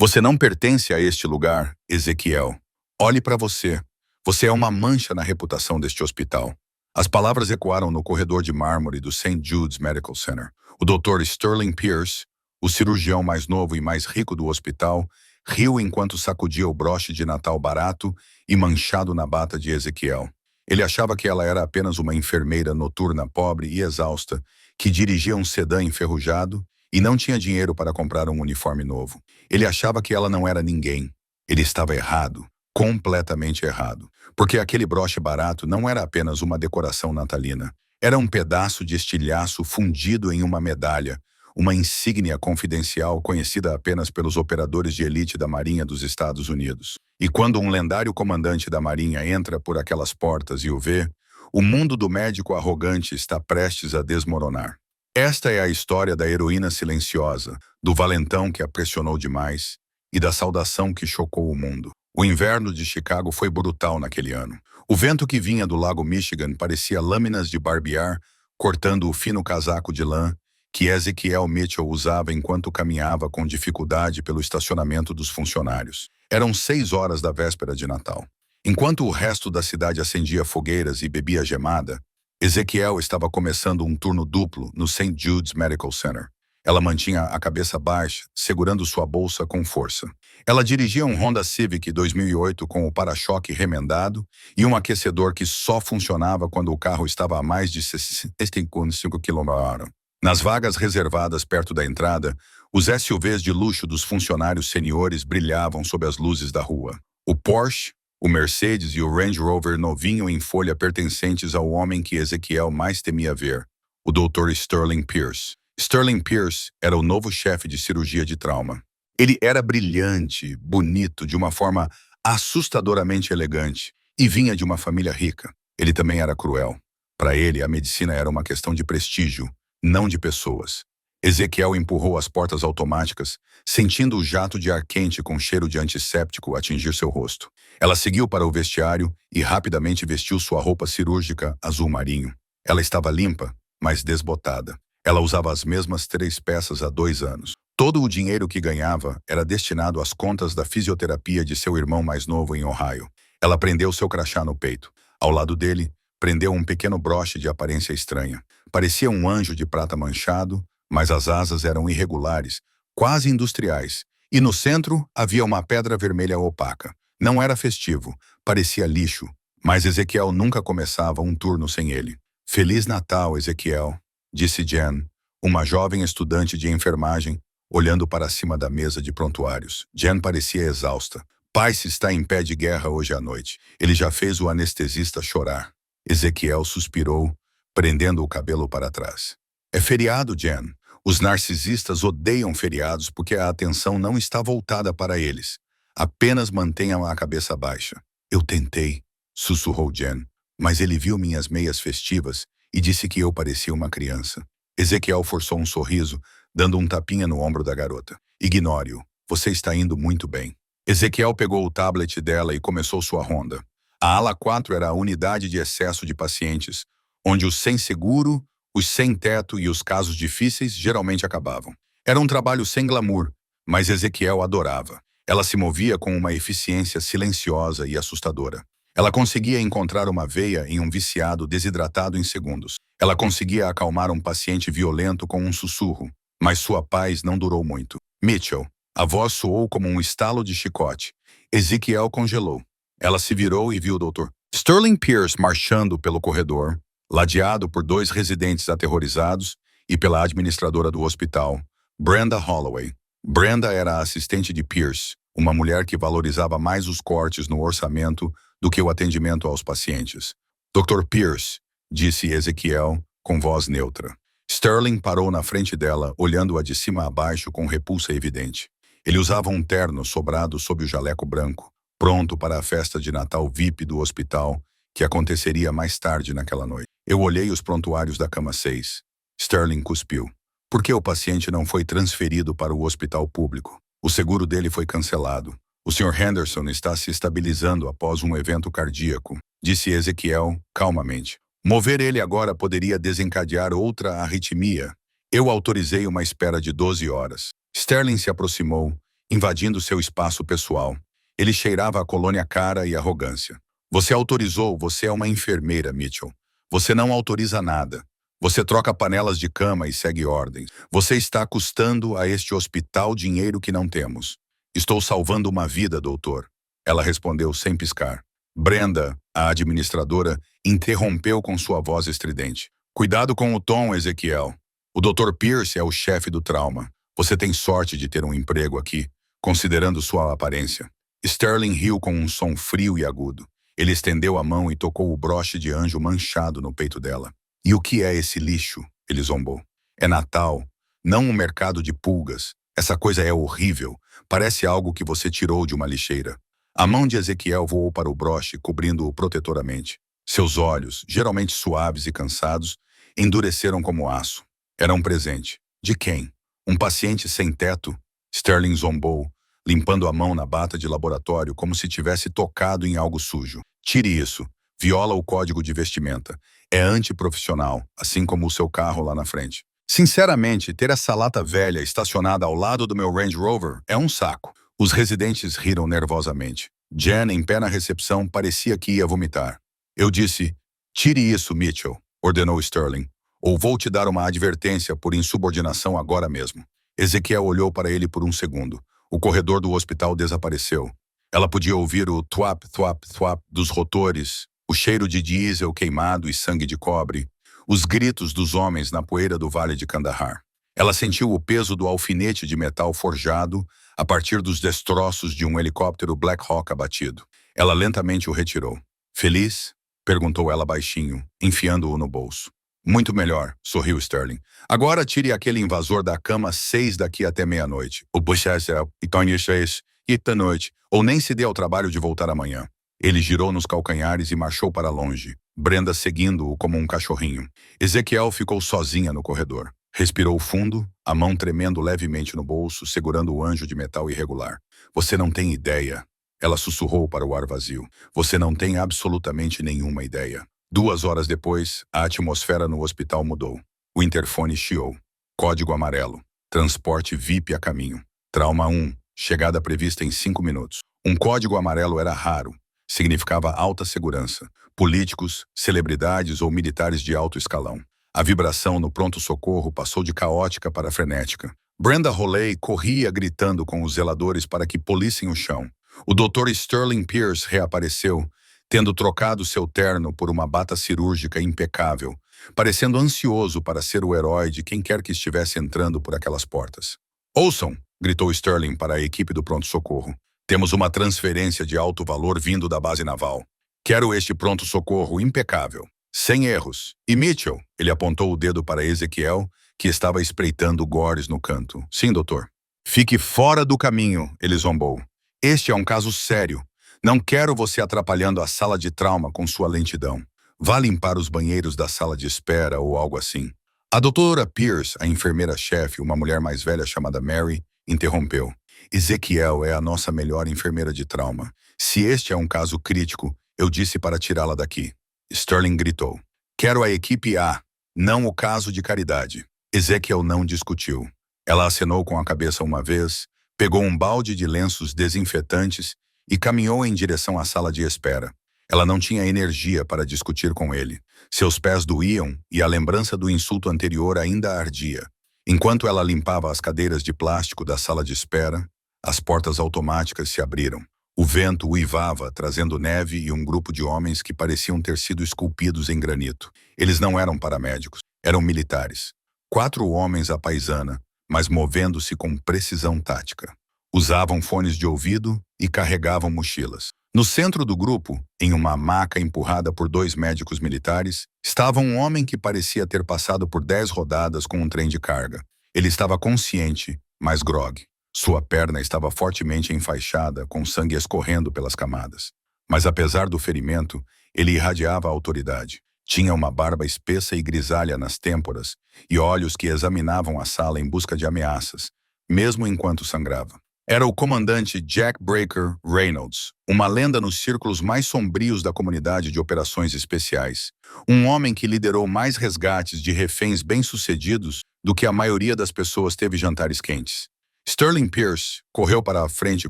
Você não pertence a este lugar, Ezequiel. Olhe para você. Você é uma mancha na reputação deste hospital. As palavras ecoaram no corredor de mármore do St. Jude's Medical Center. O Dr. Sterling Pierce, o cirurgião mais novo e mais rico do hospital, riu enquanto sacudia o broche de Natal barato e manchado na bata de Ezequiel. Ele achava que ela era apenas uma enfermeira noturna pobre e exausta que dirigia um sedã enferrujado e não tinha dinheiro para comprar um uniforme novo. Ele achava que ela não era ninguém. Ele estava errado, completamente errado, porque aquele broche barato não era apenas uma decoração natalina. Era um pedaço de estilhaço fundido em uma medalha, uma insígnia confidencial conhecida apenas pelos operadores de elite da Marinha dos Estados Unidos. E quando um lendário comandante da Marinha entra por aquelas portas e o vê, o mundo do médico arrogante está prestes a desmoronar. Esta é a história da heroína silenciosa, do valentão que a pressionou demais e da saudação que chocou o mundo. O inverno de Chicago foi brutal naquele ano. O vento que vinha do lago Michigan parecia lâminas de barbear, cortando o fino casaco de lã que Ezekiel Mitchell usava enquanto caminhava com dificuldade pelo estacionamento dos funcionários. Eram 6 horas da véspera de Natal. Enquanto o resto da cidade acendia fogueiras e bebia gemada, Ezekiel estava começando um turno duplo no St. Jude's Medical Center. Ela mantinha a cabeça baixa, segurando sua bolsa com força. Ela dirigia um Honda Civic 2008 com o para-choque remendado e um aquecedor que só funcionava quando o carro estava a mais de 65 km/h. Nas vagas reservadas perto da entrada, os SUVs de luxo dos funcionários seniores brilhavam sob as luzes da rua. O Porsche, o Mercedes e o Range Rover novinho em folha pertencentes ao homem que Ezequiel mais temia ver, o Dr. Sterling Pierce. Sterling Pierce era o novo chefe de cirurgia de trauma. Ele era brilhante, bonito, de uma forma assustadoramente elegante, e vinha de uma família rica. Ele também era cruel. Para ele, a medicina era uma questão de prestígio, não de pessoas. Ezequiel empurrou as portas automáticas, sentindo o jato de ar quente com cheiro de antisséptico atingir seu rosto. Ela seguiu para o vestiário e rapidamente vestiu sua roupa cirúrgica azul marinho. Ela estava limpa, mas desbotada. Ela usava as mesmas 3 peças há 2 anos. Todo o dinheiro que ganhava era destinado às contas da fisioterapia de seu irmão mais novo em Ohio. Ela prendeu seu crachá no peito. Ao lado dele, prendeu um pequeno broche de aparência estranha. Parecia um anjo de prata manchado, mas as asas eram irregulares, quase industriais, e no centro havia uma pedra vermelha opaca. Não era festivo, parecia lixo, mas Ezequiel nunca começava um turno sem ele. Feliz Natal, Ezequiel, disse Jen, uma jovem estudante de enfermagem, olhando para cima da mesa de prontuários. Jen parecia exausta. Paice está em pé de guerra hoje à noite. Ele já fez o anestesista chorar. Ezequiel suspirou, prendendo o cabelo para trás. É feriado, Jen. Os narcisistas odeiam feriados porque a atenção não está voltada para eles. Apenas mantenham a cabeça baixa. Eu tentei, sussurrou Jen, mas ele viu minhas meias festivas e disse que eu parecia uma criança. Ezequiel forçou um sorriso, dando um tapinha no ombro da garota. Ignore-o. Você está indo muito bem. Ezequiel pegou o tablet dela e começou sua ronda. A ala 4 era a unidade de excesso de pacientes, onde os sem seguro, os sem teto e os casos difíceis geralmente acabavam. Era um trabalho sem glamour, mas Ezequiel adorava. Ela se movia com uma eficiência silenciosa e assustadora. Ela conseguia encontrar uma veia em um viciado desidratado em segundos. Ela conseguia acalmar um paciente violento com um sussurro, mas sua paz não durou muito. Mitchell, a voz soou como um estalo de chicote. Ezequiel congelou. Ela se virou e viu o Dr. Sterling Pierce marchando pelo corredor, ladeado por 2 residentes aterrorizados e pela administradora do hospital, Brenda Holloway. Brenda era a assistente de Pierce, uma mulher que valorizava mais os cortes no orçamento do que o atendimento aos pacientes. Dr. Pierce, disse Ezequiel, com voz neutra. Sterling parou na frente dela, olhando-a de cima a baixo com repulsa evidente. Ele usava um terno sobrado sob o jaleco branco, pronto para a festa de Natal VIP do hospital, que aconteceria mais tarde naquela noite. Eu olhei os prontuários da cama 6. Sterling cuspiu. Por que o paciente não foi transferido para o hospital público? O seguro dele foi cancelado. O Sr. Henderson está se estabilizando após um evento cardíaco, disse Ezequiel, calmamente. Mover ele agora poderia desencadear outra arritmia. Eu autorizei uma espera de 12 horas. Sterling se aproximou invadindo seu espaço pessoal. Ele cheirava a colônia cara e arrogância. Você autorizou, você é uma enfermeira, Mitchell. Você não autoriza nada. Você troca panelas de cama e segue ordens. Você está custando a este hospital dinheiro que não temos. Estou salvando uma vida, doutor. Ela respondeu sem piscar. Brenda, a administradora, interrompeu com sua voz estridente. Cuidado com o tom, Ezequiel. O Dr. Pierce é o chefe do trauma. Você tem sorte de ter um emprego aqui, considerando sua aparência. Sterling riu com um som frio e agudo. Ele estendeu a mão e tocou o broche de anjo manchado no peito dela. E o que é esse lixo? Ele zombou. É Natal, não um mercado de pulgas. Essa coisa é horrível. Parece algo que você tirou de uma lixeira. A mão de Ezequiel voou para o broche, cobrindo-o protetoramente. Seus olhos, geralmente suaves e cansados, endureceram como aço. Era um presente. De quem? Um paciente sem teto? Sterling zombou, limpando a mão na bata de laboratório como se tivesse tocado em algo sujo. Tire isso. Viola o código de vestimenta. É antiprofissional, assim como o seu carro lá na frente. Sinceramente, ter essa lata velha estacionada ao lado do meu Range Rover é um saco. Os residentes riram nervosamente. Jen, em pé na recepção, parecia que ia vomitar. Eu disse, tire isso, Mitchell, ordenou Sterling, ou vou te dar uma advertência por insubordinação agora mesmo. Ezequiel olhou para ele por um segundo. O corredor do hospital desapareceu. Ela podia ouvir o thwap, thwap, thwap dos rotores, o cheiro de diesel queimado e sangue de cobre, os gritos dos homens na poeira do Vale de Kandahar. Ela sentiu o peso do alfinete de metal forjado a partir dos destroços de um helicóptero Black Hawk abatido. Ela lentamente o retirou. Feliz? Perguntou ela baixinho, enfiando-o no bolso. Muito melhor, sorriu Sterling. Agora tire aquele invasor da cama 6 daqui até meia-noite. O Bushacel e Tony 6 e da noite, ou nem se dê ao trabalho de voltar amanhã. Ele girou nos calcanhares e marchou para longe, Brenda seguindo-o como um cachorrinho. Ezequiel ficou sozinha no corredor. Respirou fundo, a mão tremendo levemente no bolso, segurando o anjo de metal irregular. Você não tem ideia. Ela sussurrou para o ar vazio. Você não tem absolutamente nenhuma ideia. 2 horas depois, a atmosfera no hospital mudou. O interfone chiou. Código amarelo. Transporte VIP a caminho. Trauma 1. Chegada prevista em 5 minutos. Um código amarelo era raro. Significava alta segurança. Políticos, celebridades ou militares de alto escalão. A vibração no pronto-socorro passou de caótica para frenética. Brenda Holley corria gritando com os zeladores para que polissem o chão. O Dr. Sterling Pierce reapareceu, tendo trocado seu terno por uma bata cirúrgica impecável, parecendo ansioso para ser o herói de quem quer que estivesse entrando por aquelas portas. Ouçam! Gritou Sterling para a equipe do pronto-socorro. Temos uma transferência de alto valor vindo da base naval. Quero este pronto-socorro impecável, sem erros. E Mitchell, ele apontou o dedo para Ezequiel, que estava espreitando Gores no canto. Sim, doutor. Fique fora do caminho, ele zombou. Este é um caso sério. Não quero você atrapalhando a sala de trauma com sua lentidão. Vá limpar os banheiros da sala de espera ou algo assim. A doutora Pierce, a enfermeira-chefe, uma mulher mais velha chamada Mary, interrompeu. Ezequiel é a nossa melhor enfermeira de trauma. Se este é um caso crítico, eu disse para tirá-la daqui. Sterling gritou. Quero a equipe A, não o caso de caridade. Ezequiel não discutiu. Ela acenou com a cabeça uma vez, pegou um balde de lenços desinfetantes e caminhou em direção à sala de espera. Ela não tinha energia para discutir com ele. Seus pés doíam e a lembrança do insulto anterior ainda ardia. Enquanto ela limpava as cadeiras de plástico da sala de espera, as portas automáticas se abriram. O vento uivava, trazendo neve e um grupo de homens que pareciam ter sido esculpidos em granito. Eles não eram paramédicos, eram militares. 4 homens à paisana, mas movendo-se com precisão tática. Usavam fones de ouvido e carregavam mochilas. No centro do grupo, em uma maca empurrada por 2 médicos militares, estava um homem que parecia ter passado por 10 rodadas com um trem de carga. Ele estava consciente, mas grogue. Sua perna estava fortemente enfaixada, com sangue escorrendo pelas camadas. Mas apesar do ferimento, ele irradiava a autoridade. Tinha uma barba espessa e grisalha nas têmporas e olhos que examinavam a sala em busca de ameaças, mesmo enquanto sangrava. Era o comandante Jack Breaker Reynolds, uma lenda nos círculos mais sombrios da comunidade de operações especiais. Um homem que liderou mais resgates de reféns bem-sucedidos do que a maioria das pessoas teve jantares quentes. Sterling Pierce correu para a frente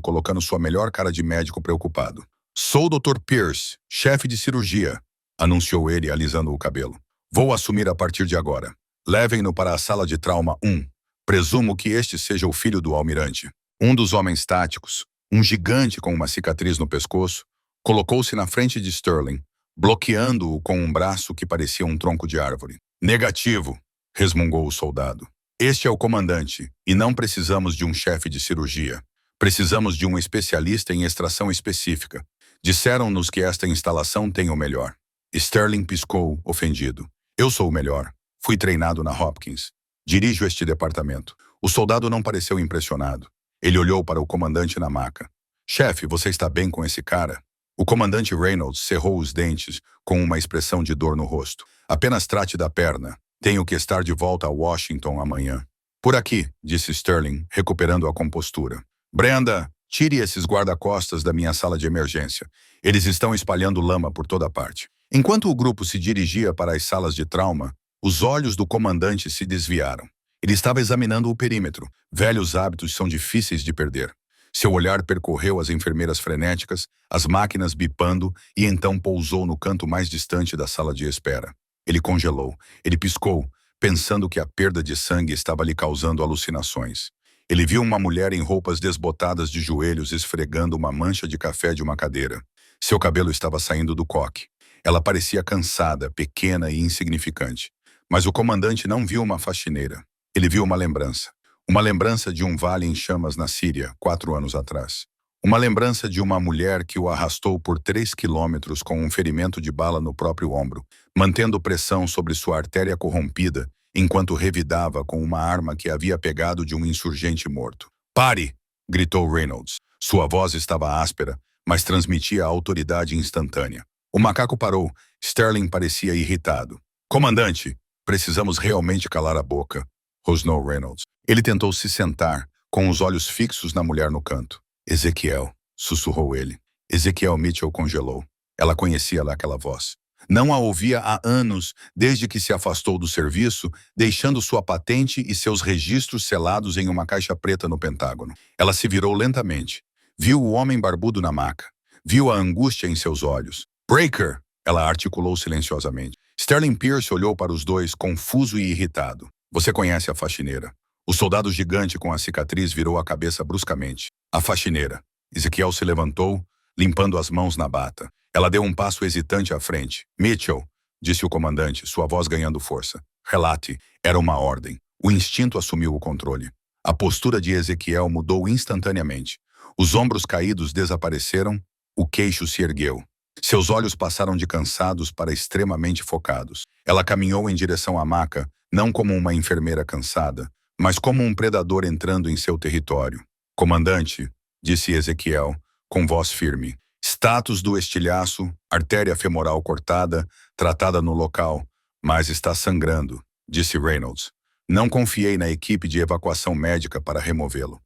colocando sua melhor cara de médico preocupado. Sou o Dr. Pierce, chefe de cirurgia, anunciou ele alisando o cabelo. Vou assumir a partir de agora. Levem-no para a sala de trauma 1. Presumo que este seja o filho do almirante. Um dos homens táticos, um gigante com uma cicatriz no pescoço, colocou-se na frente de Sterling, bloqueando-o com um braço que parecia um tronco de árvore. Negativo, resmungou o soldado. Este é o comandante, e não precisamos de um chefe de cirurgia. Precisamos de um especialista em extração específica. Disseram-nos que esta instalação tem o melhor. Sterling piscou, ofendido. Eu sou o melhor. Fui treinado na Hopkins. Dirijo este departamento. O soldado não pareceu impressionado. Ele olhou para o comandante na maca. Chefe, você está bem com esse cara? O comandante Reynolds cerrou os dentes com uma expressão de dor no rosto. Apenas trate da perna. Tenho que estar de volta a Washington amanhã. Por aqui, disse Sterling, recuperando a compostura. Brenda, tire esses guarda-costas da minha sala de emergência. Eles estão espalhando lama por toda parte. Enquanto o grupo se dirigia para as salas de trauma, os olhos do comandante se desviaram. Ele estava examinando o perímetro. Velhos hábitos são difíceis de perder. Seu olhar percorreu as enfermeiras frenéticas, as máquinas bipando e então pousou no canto mais distante da sala de espera. Ele congelou. Ele piscou, pensando que a perda de sangue estava lhe causando alucinações. Ele viu uma mulher em roupas desbotadas de joelhos esfregando uma mancha de café de uma cadeira. Seu cabelo estava saindo do coque. Ela parecia cansada, pequena e insignificante. Mas o comandante não viu uma faxineira. Ele viu uma lembrança. Uma lembrança de um vale em chamas na Síria, 4 anos atrás. Uma lembrança de uma mulher que o arrastou por 3 quilômetros com um ferimento de bala no próprio ombro, mantendo pressão sobre sua artéria corrompida, enquanto revidava com uma arma que havia pegado de um insurgente morto. Pare! Gritou Reynolds. Sua voz estava áspera, mas transmitia autoridade instantânea. O macaco parou. Sterling parecia irritado. Comandante, precisamos realmente calar a boca, rosnou Reynolds. Ele tentou se sentar, com os olhos fixos na mulher no canto. Ezequiel, sussurrou ele. Ezequiel Mitchell congelou. Ela conhecia lá aquela voz. Não a ouvia há anos, desde que se afastou do serviço, deixando sua patente e seus registros selados em uma caixa preta no Pentágono. Ela se virou lentamente. Viu o homem barbudo na maca. Viu a angústia em seus olhos. Breaker! Ela articulou silenciosamente. Sterling Pierce olhou para os dois, confuso e irritado. Você conhece a faxineira. O soldado gigante com a cicatriz virou a cabeça bruscamente. A faxineira. Ezequiel se levantou, limpando as mãos na bata. Ela deu um passo hesitante à frente. Mitchell, disse o comandante, sua voz ganhando força. Relate. Era uma ordem. O instinto assumiu o controle. A postura de Ezequiel mudou instantaneamente. Os ombros caídos desapareceram, o queixo se ergueu. Seus olhos passaram de cansados para extremamente focados. Ela caminhou em direção à maca, não como uma enfermeira cansada, mas como um predador entrando em seu território. Comandante, disse Ezequiel, com voz firme. Status do estilhaço, artéria femoral cortada, tratada no local, mas está sangrando, disse Reynolds. Não confiei na equipe de evacuação médica para removê-lo.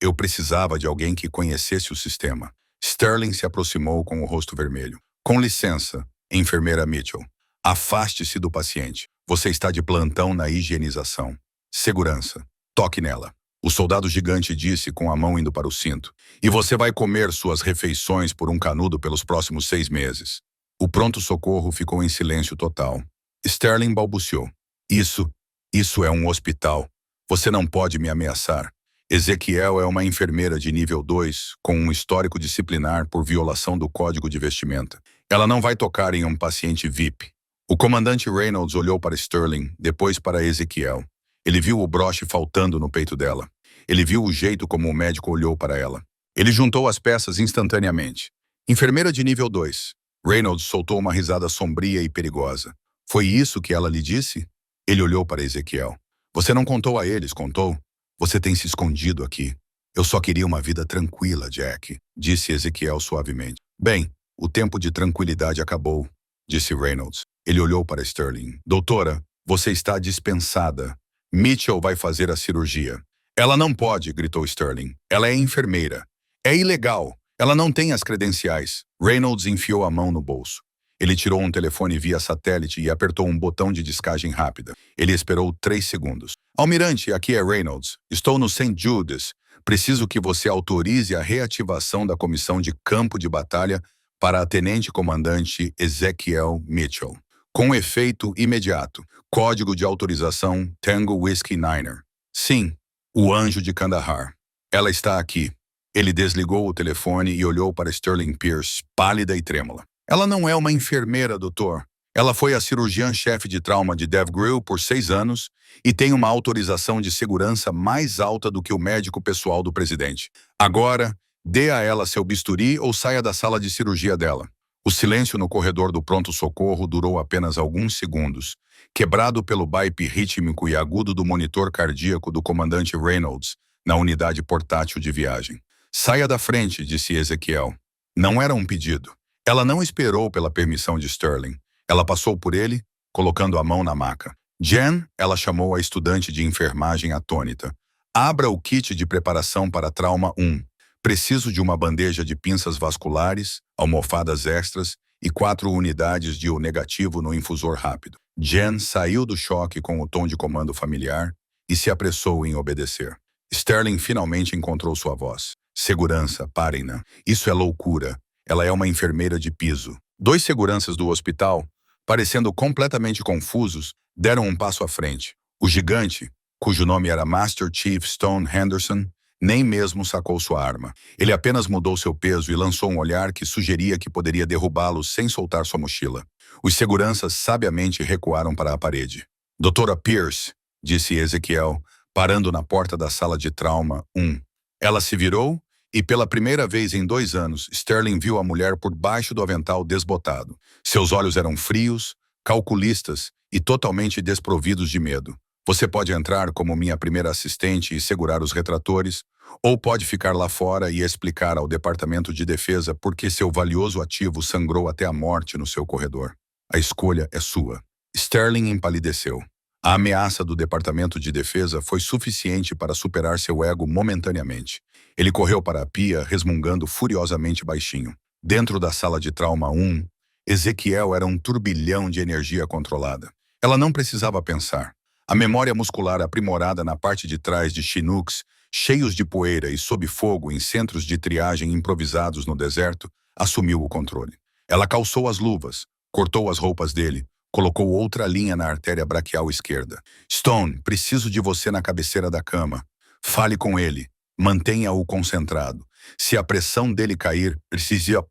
Eu precisava de alguém que conhecesse o sistema. Sterling se aproximou com o rosto vermelho. Com licença, enfermeira Mitchell. Afaste-se do paciente. Você está de plantão na higienização. Segurança. Toque nela. O soldado gigante disse com a mão indo para o cinto. E você vai comer suas refeições por um canudo pelos próximos 6 meses. O pronto-socorro ficou em silêncio total. Sterling balbuciou. Isso é um hospital. Você não pode me ameaçar. Ezequiel é uma enfermeira de nível 2, com um histórico disciplinar por violação do código de vestimenta. Ela não vai tocar em um paciente VIP. O comandante Reynolds olhou para Sterling, depois para Ezequiel. Ele viu o broche faltando no peito dela. Ele viu o jeito como o médico olhou para ela. Ele juntou as peças instantaneamente. Enfermeira de nível 2. Reynolds soltou uma risada sombria e perigosa. Foi isso que ela lhe disse? Ele olhou para Ezequiel. Você não contou a eles, contou? Você tem se escondido aqui. Eu só queria uma vida tranquila, Jack, disse Ezequiel suavemente. Bem, o tempo de tranquilidade acabou, disse Reynolds. Ele olhou para Sterling. Doutora, você está dispensada. Mitchell vai fazer a cirurgia. Ela não pode, gritou Sterling. Ela é enfermeira. É ilegal. Ela não tem as credenciais. Reynolds enfiou a mão no bolso. Ele tirou um telefone via satélite e apertou um botão de descagem rápida. Ele esperou 3 segundos. Almirante, aqui é Reynolds. Estou no St. Jude's. Preciso que você autorize a reativação da comissão de campo de batalha para a tenente-comandante Ezekiel Mitchell. Com efeito imediato. Código de autorização Tango Whiskey Niner. Sim, o anjo de Kandahar. Ela está aqui. Ele desligou o telefone e olhou para Sterling Pierce, pálida e trêmula. Ela não é uma enfermeira, doutor. Ela foi a cirurgiã-chefe de trauma de Dev Grill por 6 anos e tem uma autorização de segurança mais alta do que o médico pessoal do presidente. Agora, dê a ela seu bisturi ou saia da sala de cirurgia dela. O silêncio no corredor do pronto-socorro durou apenas alguns segundos, quebrado pelo baipe rítmico e agudo do monitor cardíaco do comandante Reynolds na unidade portátil de viagem. Saia da frente, disse Ezekiel. Não era um pedido. Ela não esperou pela permissão de Sterling. Ela passou por ele, colocando a mão na maca. Jen, ela chamou a estudante de enfermagem atônita. Abra o kit de preparação para trauma 1. Preciso de uma bandeja de pinças vasculares, almofadas extras e 4 unidades de O negativo no infusor rápido. Jen saiu do choque com o tom de comando familiar e se apressou em obedecer. Sterling finalmente encontrou sua voz. Segurança, parem-na. Isso é loucura. Ela é uma enfermeira de piso. 2 seguranças do hospital, parecendo completamente confusos, deram um passo à frente. O gigante, cujo nome era Master Chief Stone Henderson, nem mesmo sacou sua arma. Ele apenas mudou seu peso e lançou um olhar que sugeria que poderia derrubá-lo sem soltar sua mochila. Os seguranças sabiamente recuaram para a parede. Doutora Pierce, disse Ezekiel, parando na porta da sala de trauma 1. Ela se virou e, pela primeira vez em 2 anos, Sterling viu a mulher por baixo do avental desbotado. Seus olhos eram frios, calculistas e totalmente desprovidos de medo. Você pode entrar como minha primeira assistente e segurar os retratores, ou pode ficar lá fora e explicar ao Departamento de Defesa por que seu valioso ativo sangrou até a morte no seu corredor. A escolha é sua. Sterling empalideceu. A ameaça do Departamento de Defesa foi suficiente para superar seu ego momentaneamente. Ele correu para a pia, resmungando furiosamente baixinho. Dentro da sala de trauma 1, Ezekiel era um turbilhão de energia controlada. Ela não precisava pensar. A memória muscular aprimorada na parte de trás de Chinooks, cheios de poeira e sob fogo em centros de triagem improvisados no deserto, assumiu o controle. Ela calçou as luvas, cortou as roupas dele, colocou outra linha na artéria braquial esquerda. Stone, preciso de você na cabeceira da cama. Fale com ele. Mantenha-o concentrado. Se a pressão dele cair, preciso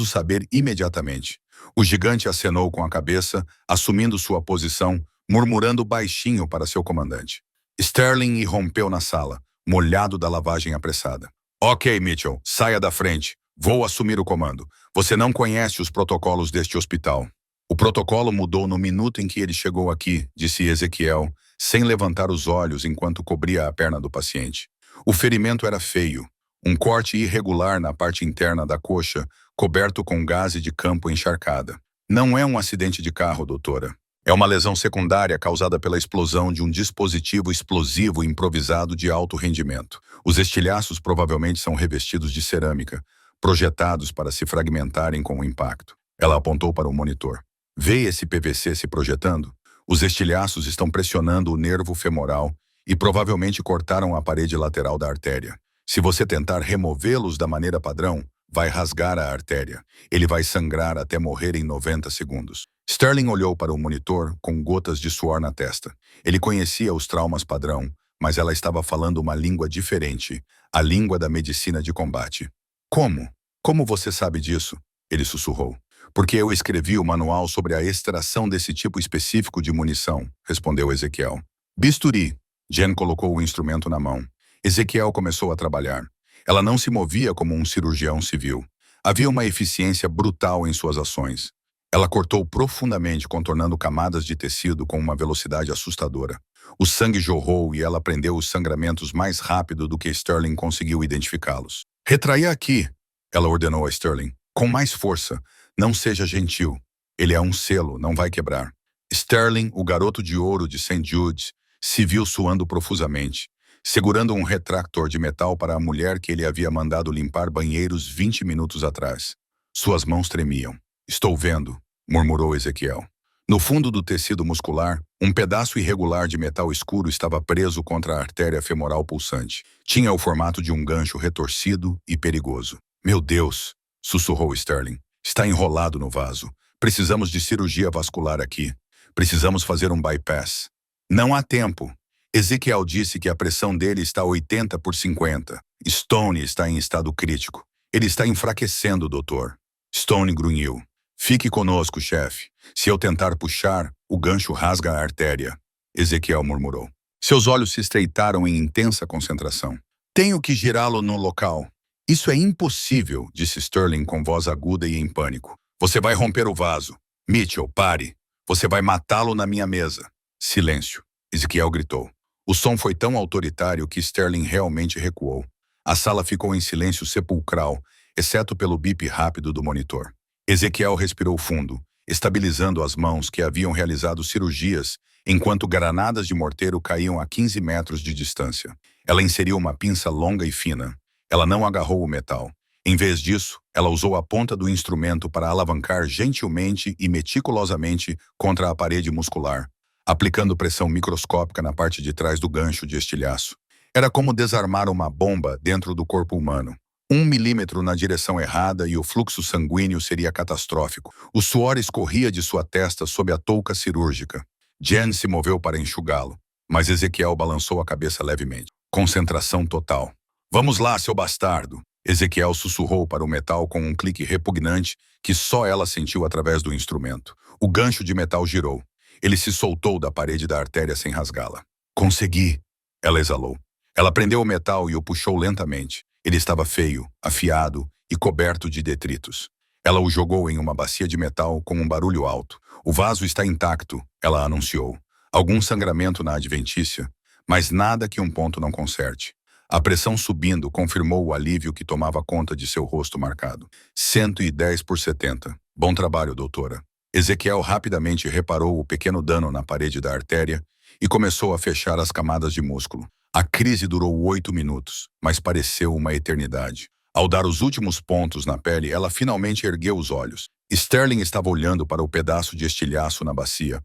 saber imediatamente. O gigante acenou com a cabeça, assumindo sua posição, murmurando baixinho para seu comandante. Sterling irrompeu na sala, molhado da lavagem apressada. Ok, Mitchell, saia da frente. Vou assumir o comando. Você não conhece os protocolos deste hospital. O protocolo mudou no minuto em que ele chegou aqui, disse Ezekiel, sem levantar os olhos enquanto cobria a perna do paciente. O ferimento era feio. Um corte irregular na parte interna da coxa, coberto com gaze de campo encharcada. Não é um acidente de carro, doutora. É uma lesão secundária causada pela explosão de um dispositivo explosivo improvisado de alto rendimento. Os estilhaços provavelmente são revestidos de cerâmica, projetados para se fragmentarem com o impacto. Ela apontou para o monitor. Vê esse PVC se projetando? Os estilhaços estão pressionando o nervo femoral e provavelmente cortaram a parede lateral da artéria. Se você tentar removê-los da maneira padrão, vai rasgar a artéria. Ele vai sangrar até morrer em 90 segundos. Sterling olhou para o monitor com gotas de suor na testa. Ele conhecia os traumas padrão, mas ela estava falando uma língua diferente, a língua da medicina de combate. Como? Como você sabe disso? Ele sussurrou. Porque eu escrevi o manual sobre a extração desse tipo específico de munição, respondeu Ezekiel. Bisturi. Jen colocou o instrumento na mão. Ezekiel começou a trabalhar. Ela não se movia como um cirurgião civil. Havia uma eficiência brutal em suas ações. Ela cortou profundamente, contornando camadas de tecido com uma velocidade assustadora. O sangue jorrou e ela prendeu os sangramentos mais rápido do que Sterling conseguiu identificá-los. Retraia aqui, ela ordenou a Sterling. Com mais força. Não seja gentil. Ele é um selo, não vai quebrar. Sterling, o garoto de ouro de St. Jude's, se viu suando profusamente, segurando um retractor de metal para a mulher que ele havia mandado limpar banheiros 20 minutos atrás. Suas mãos tremiam. Estou vendo, murmurou Ezequiel. No fundo do tecido muscular, um pedaço irregular de metal escuro estava preso contra a artéria femoral pulsante. Tinha o formato de um gancho retorcido e perigoso. Meu Deus, sussurrou Sterling. Está enrolado no vaso. Precisamos de cirurgia vascular aqui. Precisamos fazer um bypass. Não há tempo. Ezequiel disse que a pressão dele está 80/50. Stone está em estado crítico. Ele está enfraquecendo, doutor. Stone grunhiu. Fique conosco, chefe. Se eu tentar puxar, o gancho rasga a artéria. Ezequiel murmurou. Seus olhos se estreitaram em intensa concentração. Tenho que girá-lo no local. Isso é impossível, disse Sterling com voz aguda e em pânico. Você vai romper o vaso. Mitchell, pare. Você vai matá-lo na minha mesa. Silêncio. Ezequiel gritou. O som foi tão autoritário que Sterling realmente recuou. A sala ficou em silêncio sepulcral, exceto pelo bip rápido do monitor. Ezequiel respirou fundo, estabilizando as mãos que haviam realizado cirurgias, enquanto granadas de morteiro caíam a 15 metros de distância. Ela inseriu uma pinça longa e fina. Ela não agarrou o metal. Em vez disso, ela usou a ponta do instrumento para alavancar gentilmente e meticulosamente contra a parede muscular, aplicando pressão microscópica na parte de trás do gancho de estilhaço. Era como desarmar uma bomba dentro do corpo humano. 1 milímetro na direção errada e o fluxo sanguíneo seria catastrófico. O suor escorria de sua testa sob a touca cirúrgica. Jen se moveu para enxugá-lo, mas Ezequiel balançou a cabeça levemente. Concentração total. Vamos lá, seu bastardo! Ezequiel sussurrou para o metal com um clique repugnante que só ela sentiu através do instrumento. O gancho de metal girou. Ele se soltou da parede da artéria sem rasgá-la. Consegui! Ela exalou. Ela prendeu o metal e o puxou lentamente. Ele estava feio, afiado e coberto de detritos. Ela o jogou em uma bacia de metal com um barulho alto. O vaso está intacto, ela anunciou. Algum sangramento na adventícia, mas nada que um ponto não conserte. A pressão subindo confirmou o alívio que tomava conta de seu rosto marcado. 110/70. Bom trabalho, doutora. Ezequiel rapidamente reparou o pequeno dano na parede da artéria e começou a fechar as camadas de músculo. A crise durou 8 minutos, mas pareceu uma eternidade. Ao dar os últimos pontos na pele, ela finalmente ergueu os olhos. Sterling estava olhando para o pedaço de estilhaço na bacia,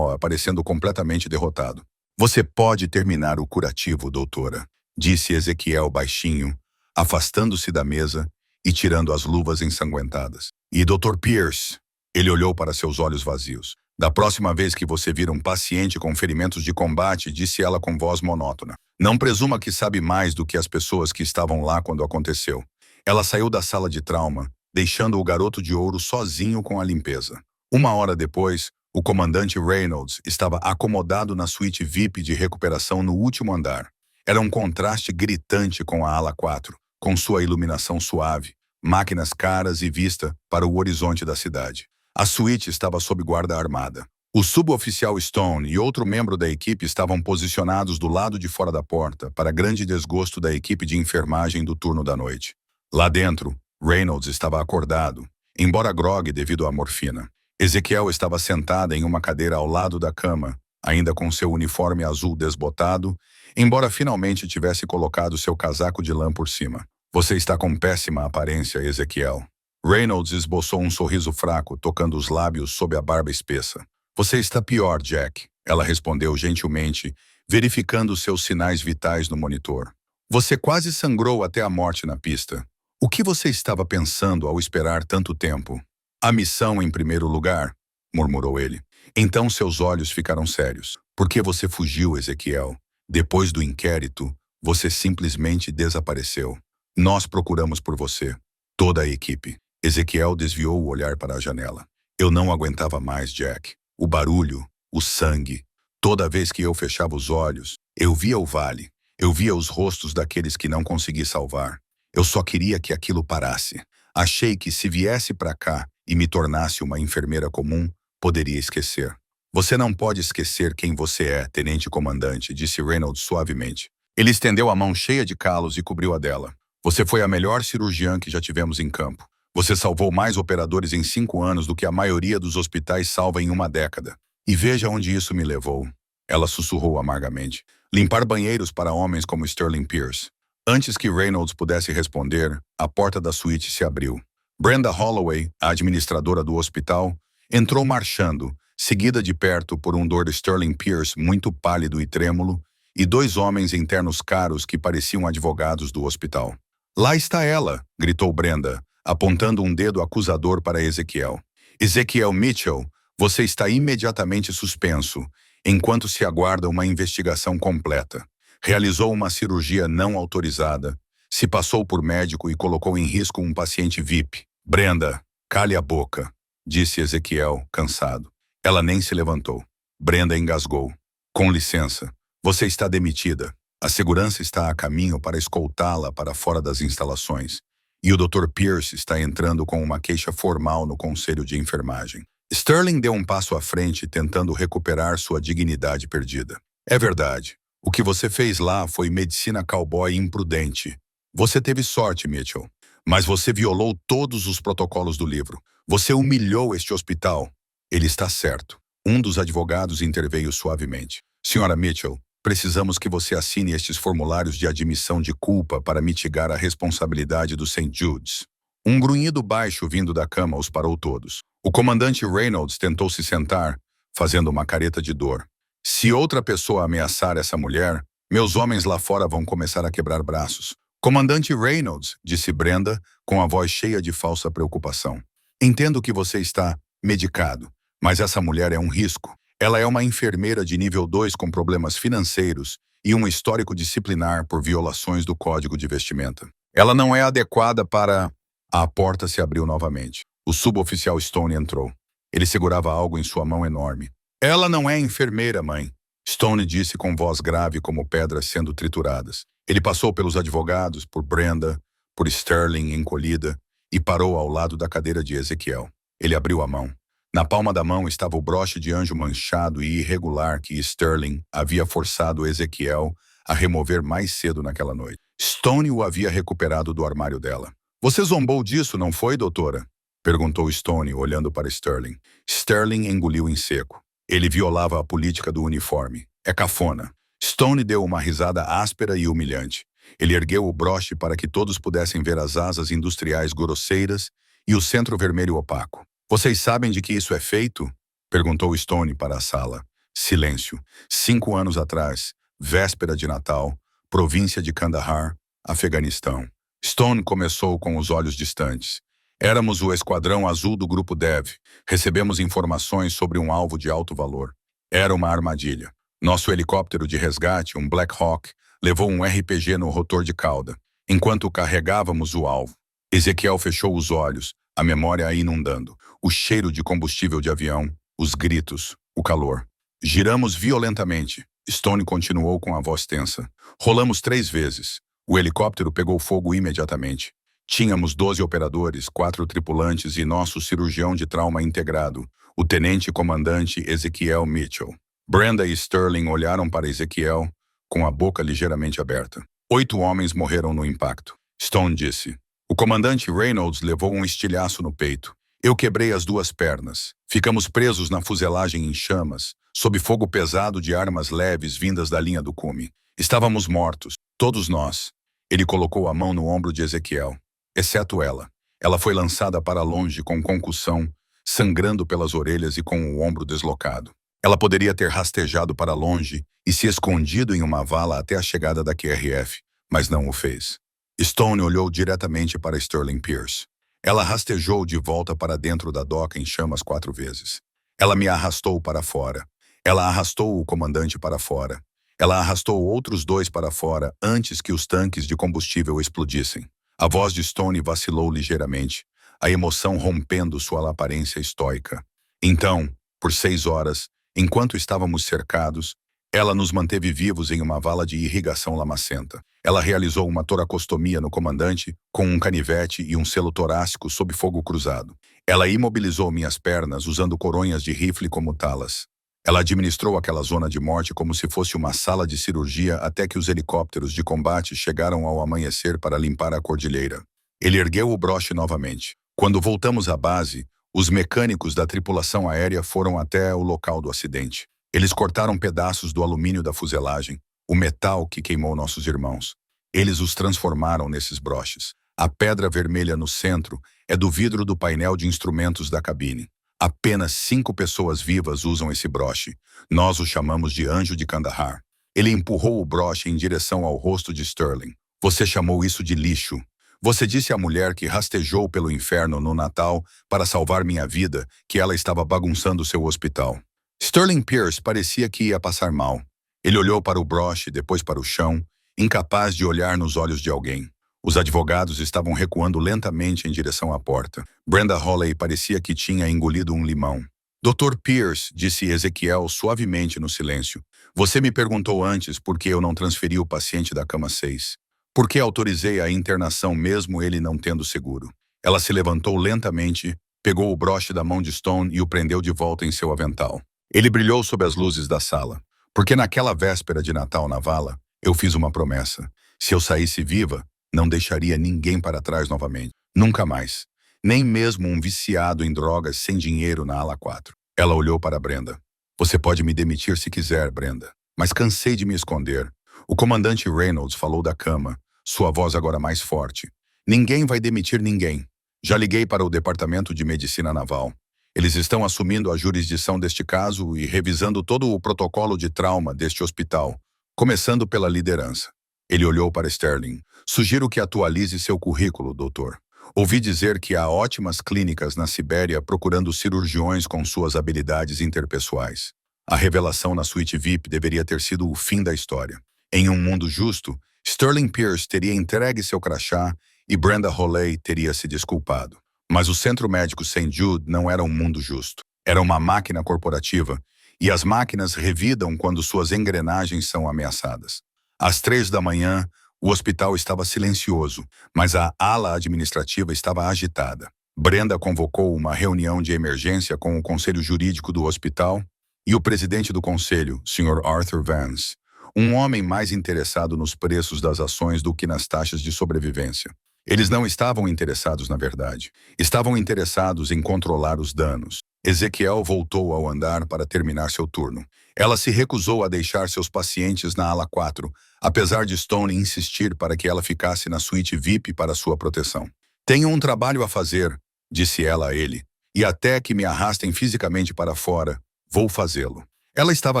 parecendo completamente derrotado. Você pode terminar o curativo, doutora, disse Ezequiel baixinho, afastando-se da mesa e tirando as luvas ensanguentadas. E Dr. Pierce? Ele olhou para seus olhos vazios. Da próxima vez que você vir um paciente com ferimentos de combate, disse ela com voz monótona. Não presuma que sabe mais do que as pessoas que estavam lá quando aconteceu. Ela saiu da sala de trauma, deixando o garoto de ouro sozinho com a limpeza. 1 hora depois, o comandante Reynolds estava acomodado na suíte VIP de recuperação no último andar. Era um contraste gritante com a ala 4, com sua iluminação suave, máquinas caras e vista para o horizonte da cidade. A suíte estava sob guarda armada. O suboficial Stone e outro membro da equipe estavam posicionados do lado de fora da porta, para grande desgosto da equipe de enfermagem do turno da noite. Lá dentro, Reynolds estava acordado, embora grogue devido à morfina. Ezequiel estava sentada em uma cadeira ao lado da cama, ainda com seu uniforme azul desbotado, embora finalmente tivesse colocado seu casaco de lã por cima. Você está com péssima aparência, Ezequiel. Reynolds esboçou um sorriso fraco, tocando os lábios sob a barba espessa. Você está pior, Jack, ela respondeu gentilmente, verificando seus sinais vitais no monitor. Você quase sangrou até a morte na pista. O que você estava pensando ao esperar tanto tempo? A missão em primeiro lugar, murmurou ele. Então seus olhos ficaram sérios. Por que você fugiu, Ezequiel? Depois do inquérito, você simplesmente desapareceu. Nós procuramos por você. Toda a equipe. Ezequiel desviou o olhar para a janela. Eu não aguentava mais, Jack. O barulho, o sangue. Toda vez que eu fechava os olhos, eu via o vale. Eu via os rostos daqueles que não consegui salvar. Eu só queria que aquilo parasse. Achei que se viesse para cá e me tornasse uma enfermeira comum, poderia esquecer. Você não pode esquecer quem você é, tenente-comandante, disse Reynolds suavemente. Ele estendeu a mão cheia de calos e cobriu a dela. Você foi a melhor cirurgiã que já tivemos em campo. Você salvou mais operadores em 5 anos do que a maioria dos hospitais salva em 1 década. E veja onde isso me levou. Ela sussurrou amargamente. Limpar banheiros para homens como Sterling Pierce. Antes que Reynolds pudesse responder, a porta da suíte se abriu. Brenda Holloway, a administradora do hospital, entrou marchando, seguida de perto por um Dr. Sterling Pierce muito pálido e trêmulo, e dois homens em ternos caros que pareciam advogados do hospital. "Lá está ela!" gritou Brenda, apontando um dedo acusador para Ezequiel. "Ezequiel Mitchell, você está imediatamente suspenso, enquanto se aguarda uma investigação completa. Realizou uma cirurgia não autorizada, se passou por médico e colocou em risco um paciente VIP. Brenda, cale a boca", disse Ezequiel, cansado. Ela nem se levantou. Brenda engasgou. "Com licença, você está demitida. A segurança está a caminho para escoltá-la para fora das instalações. E o Dr. Pierce está entrando com uma queixa formal no Conselho de Enfermagem." Sterling deu um passo à frente, tentando recuperar sua dignidade perdida. "É verdade. O que você fez lá foi medicina cowboy imprudente. Você teve sorte, Mitchell. Mas você violou todos os protocolos do livro. Você humilhou este hospital." "Ele está certo." Um dos advogados interveio suavemente. "Senhora Mitchell, precisamos que você assine estes formulários de admissão de culpa para mitigar a responsabilidade do St. Jude's." Um grunhido baixo vindo da cama os parou todos. O comandante Reynolds tentou se sentar, fazendo uma careta de dor. "Se outra pessoa ameaçar essa mulher, meus homens lá fora vão começar a quebrar braços." "Comandante Reynolds", disse Brenda, com a voz cheia de falsa preocupação. "Entendo que você está medicado, mas essa mulher é um risco. Ela é uma enfermeira de nível 2 com problemas financeiros e um histórico disciplinar por violações do Código de Vestimenta. Ela não é adequada para..." A porta se abriu novamente. O suboficial Stone entrou. Ele segurava algo em sua mão enorme. "Ela não é enfermeira, mãe", Stone disse com voz grave como pedras sendo trituradas. Ele passou pelos advogados, por Brenda, por Sterling encolhida, e parou ao lado da cadeira de Ezequiel. Ele abriu a mão. Na palma da mão estava o broche de anjo manchado e irregular que Sterling havia forçado Ezequiel a remover mais cedo naquela noite. Stone o havia recuperado do armário dela. "Você zombou disso, não foi, doutora?" perguntou Stone, olhando para Sterling. Sterling engoliu em seco. Ele violava a política do uniforme. "É cafona." Stone deu uma risada áspera e humilhante. Ele ergueu o broche para que todos pudessem ver as asas industriais grosseiras e o centro vermelho opaco. "Vocês sabem de que isso é feito?" perguntou Stone para a sala. Silêncio. 5 anos atrás, véspera de Natal, província de Kandahar, Afeganistão. Stone começou com os olhos distantes. "Éramos o esquadrão azul do grupo Dev. Recebemos informações sobre um alvo de alto valor. Era uma armadilha. Nosso helicóptero de resgate, um Black Hawk, levou um RPG no rotor de cauda, enquanto carregávamos o alvo." Ezequiel fechou os olhos, a memória a inundando. O cheiro de combustível de avião, os gritos, o calor. "Giramos violentamente." Stone continuou com a voz tensa. "Rolamos 3 vezes. O helicóptero pegou fogo imediatamente. Tínhamos 12 operadores, 4 tripulantes e nosso cirurgião de trauma integrado, o tenente-comandante Ezequiel Mitchell." Brenda e Sterling olharam para Ezequiel, com a boca ligeiramente aberta. 8 homens morreram no impacto. Stone disse. "O comandante Reynolds levou um estilhaço no peito. Eu quebrei as 2 pernas. Ficamos presos na fuselagem em chamas, sob fogo pesado de armas leves vindas da linha do cume. Estávamos mortos, todos nós." Ele colocou a mão no ombro de Ezequiel. "Exceto ela. Ela foi lançada para longe com concussão, sangrando pelas orelhas e com o ombro deslocado. Ela poderia ter rastejado para longe e se escondido em uma vala até a chegada da QRF, mas não o fez." Stone olhou diretamente para Sterling Pierce. "Ela rastejou de volta para dentro da doca em chamas 4 vezes. Ela me arrastou para fora. Ela arrastou o comandante para fora. Ela arrastou outros 2 para fora antes que os tanques de combustível explodissem." A voz de Stone vacilou ligeiramente, a emoção rompendo sua aparência estoica. "Então, por 6 horas, enquanto estávamos cercados, ela nos manteve vivos em uma vala de irrigação lamacenta. Ela realizou uma toracostomia no comandante com um canivete e um selo torácico sob fogo cruzado. Ela imobilizou minhas pernas usando coronhas de rifle como talas. Ela administrou aquela zona de morte como se fosse uma sala de cirurgia até que os helicópteros de combate chegaram ao amanhecer para limpar a cordilheira." Ele ergueu o broche novamente. "Quando voltamos à base, os mecânicos da tripulação aérea foram até o local do acidente. Eles cortaram pedaços do alumínio da fuselagem, o metal que queimou nossos irmãos. Eles os transformaram nesses broches. A pedra vermelha no centro é do vidro do painel de instrumentos da cabine. Apenas 5 pessoas vivas usam esse broche. Nós o chamamos de Anjo de Kandahar. Ele empurrou o broche em direção ao rosto de Sterling. Você chamou isso de lixo. Você disse à mulher que rastejou pelo inferno no Natal para salvar minha vida que ela estava bagunçando seu hospital. Sterling Pierce parecia que ia passar mal. Ele olhou para o broche, depois para o chão, incapaz de olhar nos olhos de alguém. Os advogados estavam recuando lentamente em direção à porta. Brenda Holley parecia que tinha engolido um limão. Dr. Pierce, disse Ezequiel suavemente no silêncio. Você me perguntou antes por que eu não transferi o paciente da cama 6. Por que autorizei a internação mesmo ele não tendo seguro? Ela se levantou lentamente, pegou o broche da mão de Stone e o prendeu de volta em seu avental. Ele brilhou sob as luzes da sala. Porque naquela véspera de Natal na vala, eu fiz uma promessa. Se eu saísse viva, não deixaria ninguém para trás novamente. Nunca mais. Nem mesmo um viciado em drogas sem dinheiro na ala 4. Ela olhou para Brenda. Você pode me demitir se quiser, Brenda. Mas cansei de me esconder. O comandante Reynolds falou da cama, sua voz agora mais forte. Ninguém vai demitir ninguém. Já liguei para o Departamento de Medicina Naval. Eles estão assumindo a jurisdição deste caso e revisando todo o protocolo de trauma deste hospital, começando pela liderança. Ele olhou para Sterling. Sugiro que atualize seu currículo, doutor. Ouvi dizer que há ótimas clínicas na Sibéria procurando cirurgiões com suas habilidades interpessoais. A revelação na suíte VIP deveria ter sido o fim da história. Em um mundo justo, Sterling Pierce teria entregue seu crachá e Brenda Holley teria se desculpado. Mas o Centro Médico St. Jude não era um mundo justo. Era uma máquina corporativa, e as máquinas revidam quando suas engrenagens são ameaçadas. Às 3 da manhã, o hospital estava silencioso, mas a ala administrativa estava agitada. Brenda convocou uma reunião de emergência com o conselho jurídico do hospital e o presidente do conselho, Sr. Arthur Vance, um homem mais interessado nos preços das ações do que nas taxas de sobrevivência. Eles não estavam interessados na verdade. Estavam interessados em controlar os danos. Ezequiel voltou ao andar para terminar seu turno. Ela se recusou a deixar seus pacientes na ala 4, apesar de Stone insistir para que ela ficasse na suíte VIP para sua proteção. Tenho um trabalho a fazer, disse ela a ele, e até que me arrastem fisicamente para fora, vou fazê-lo. Ela estava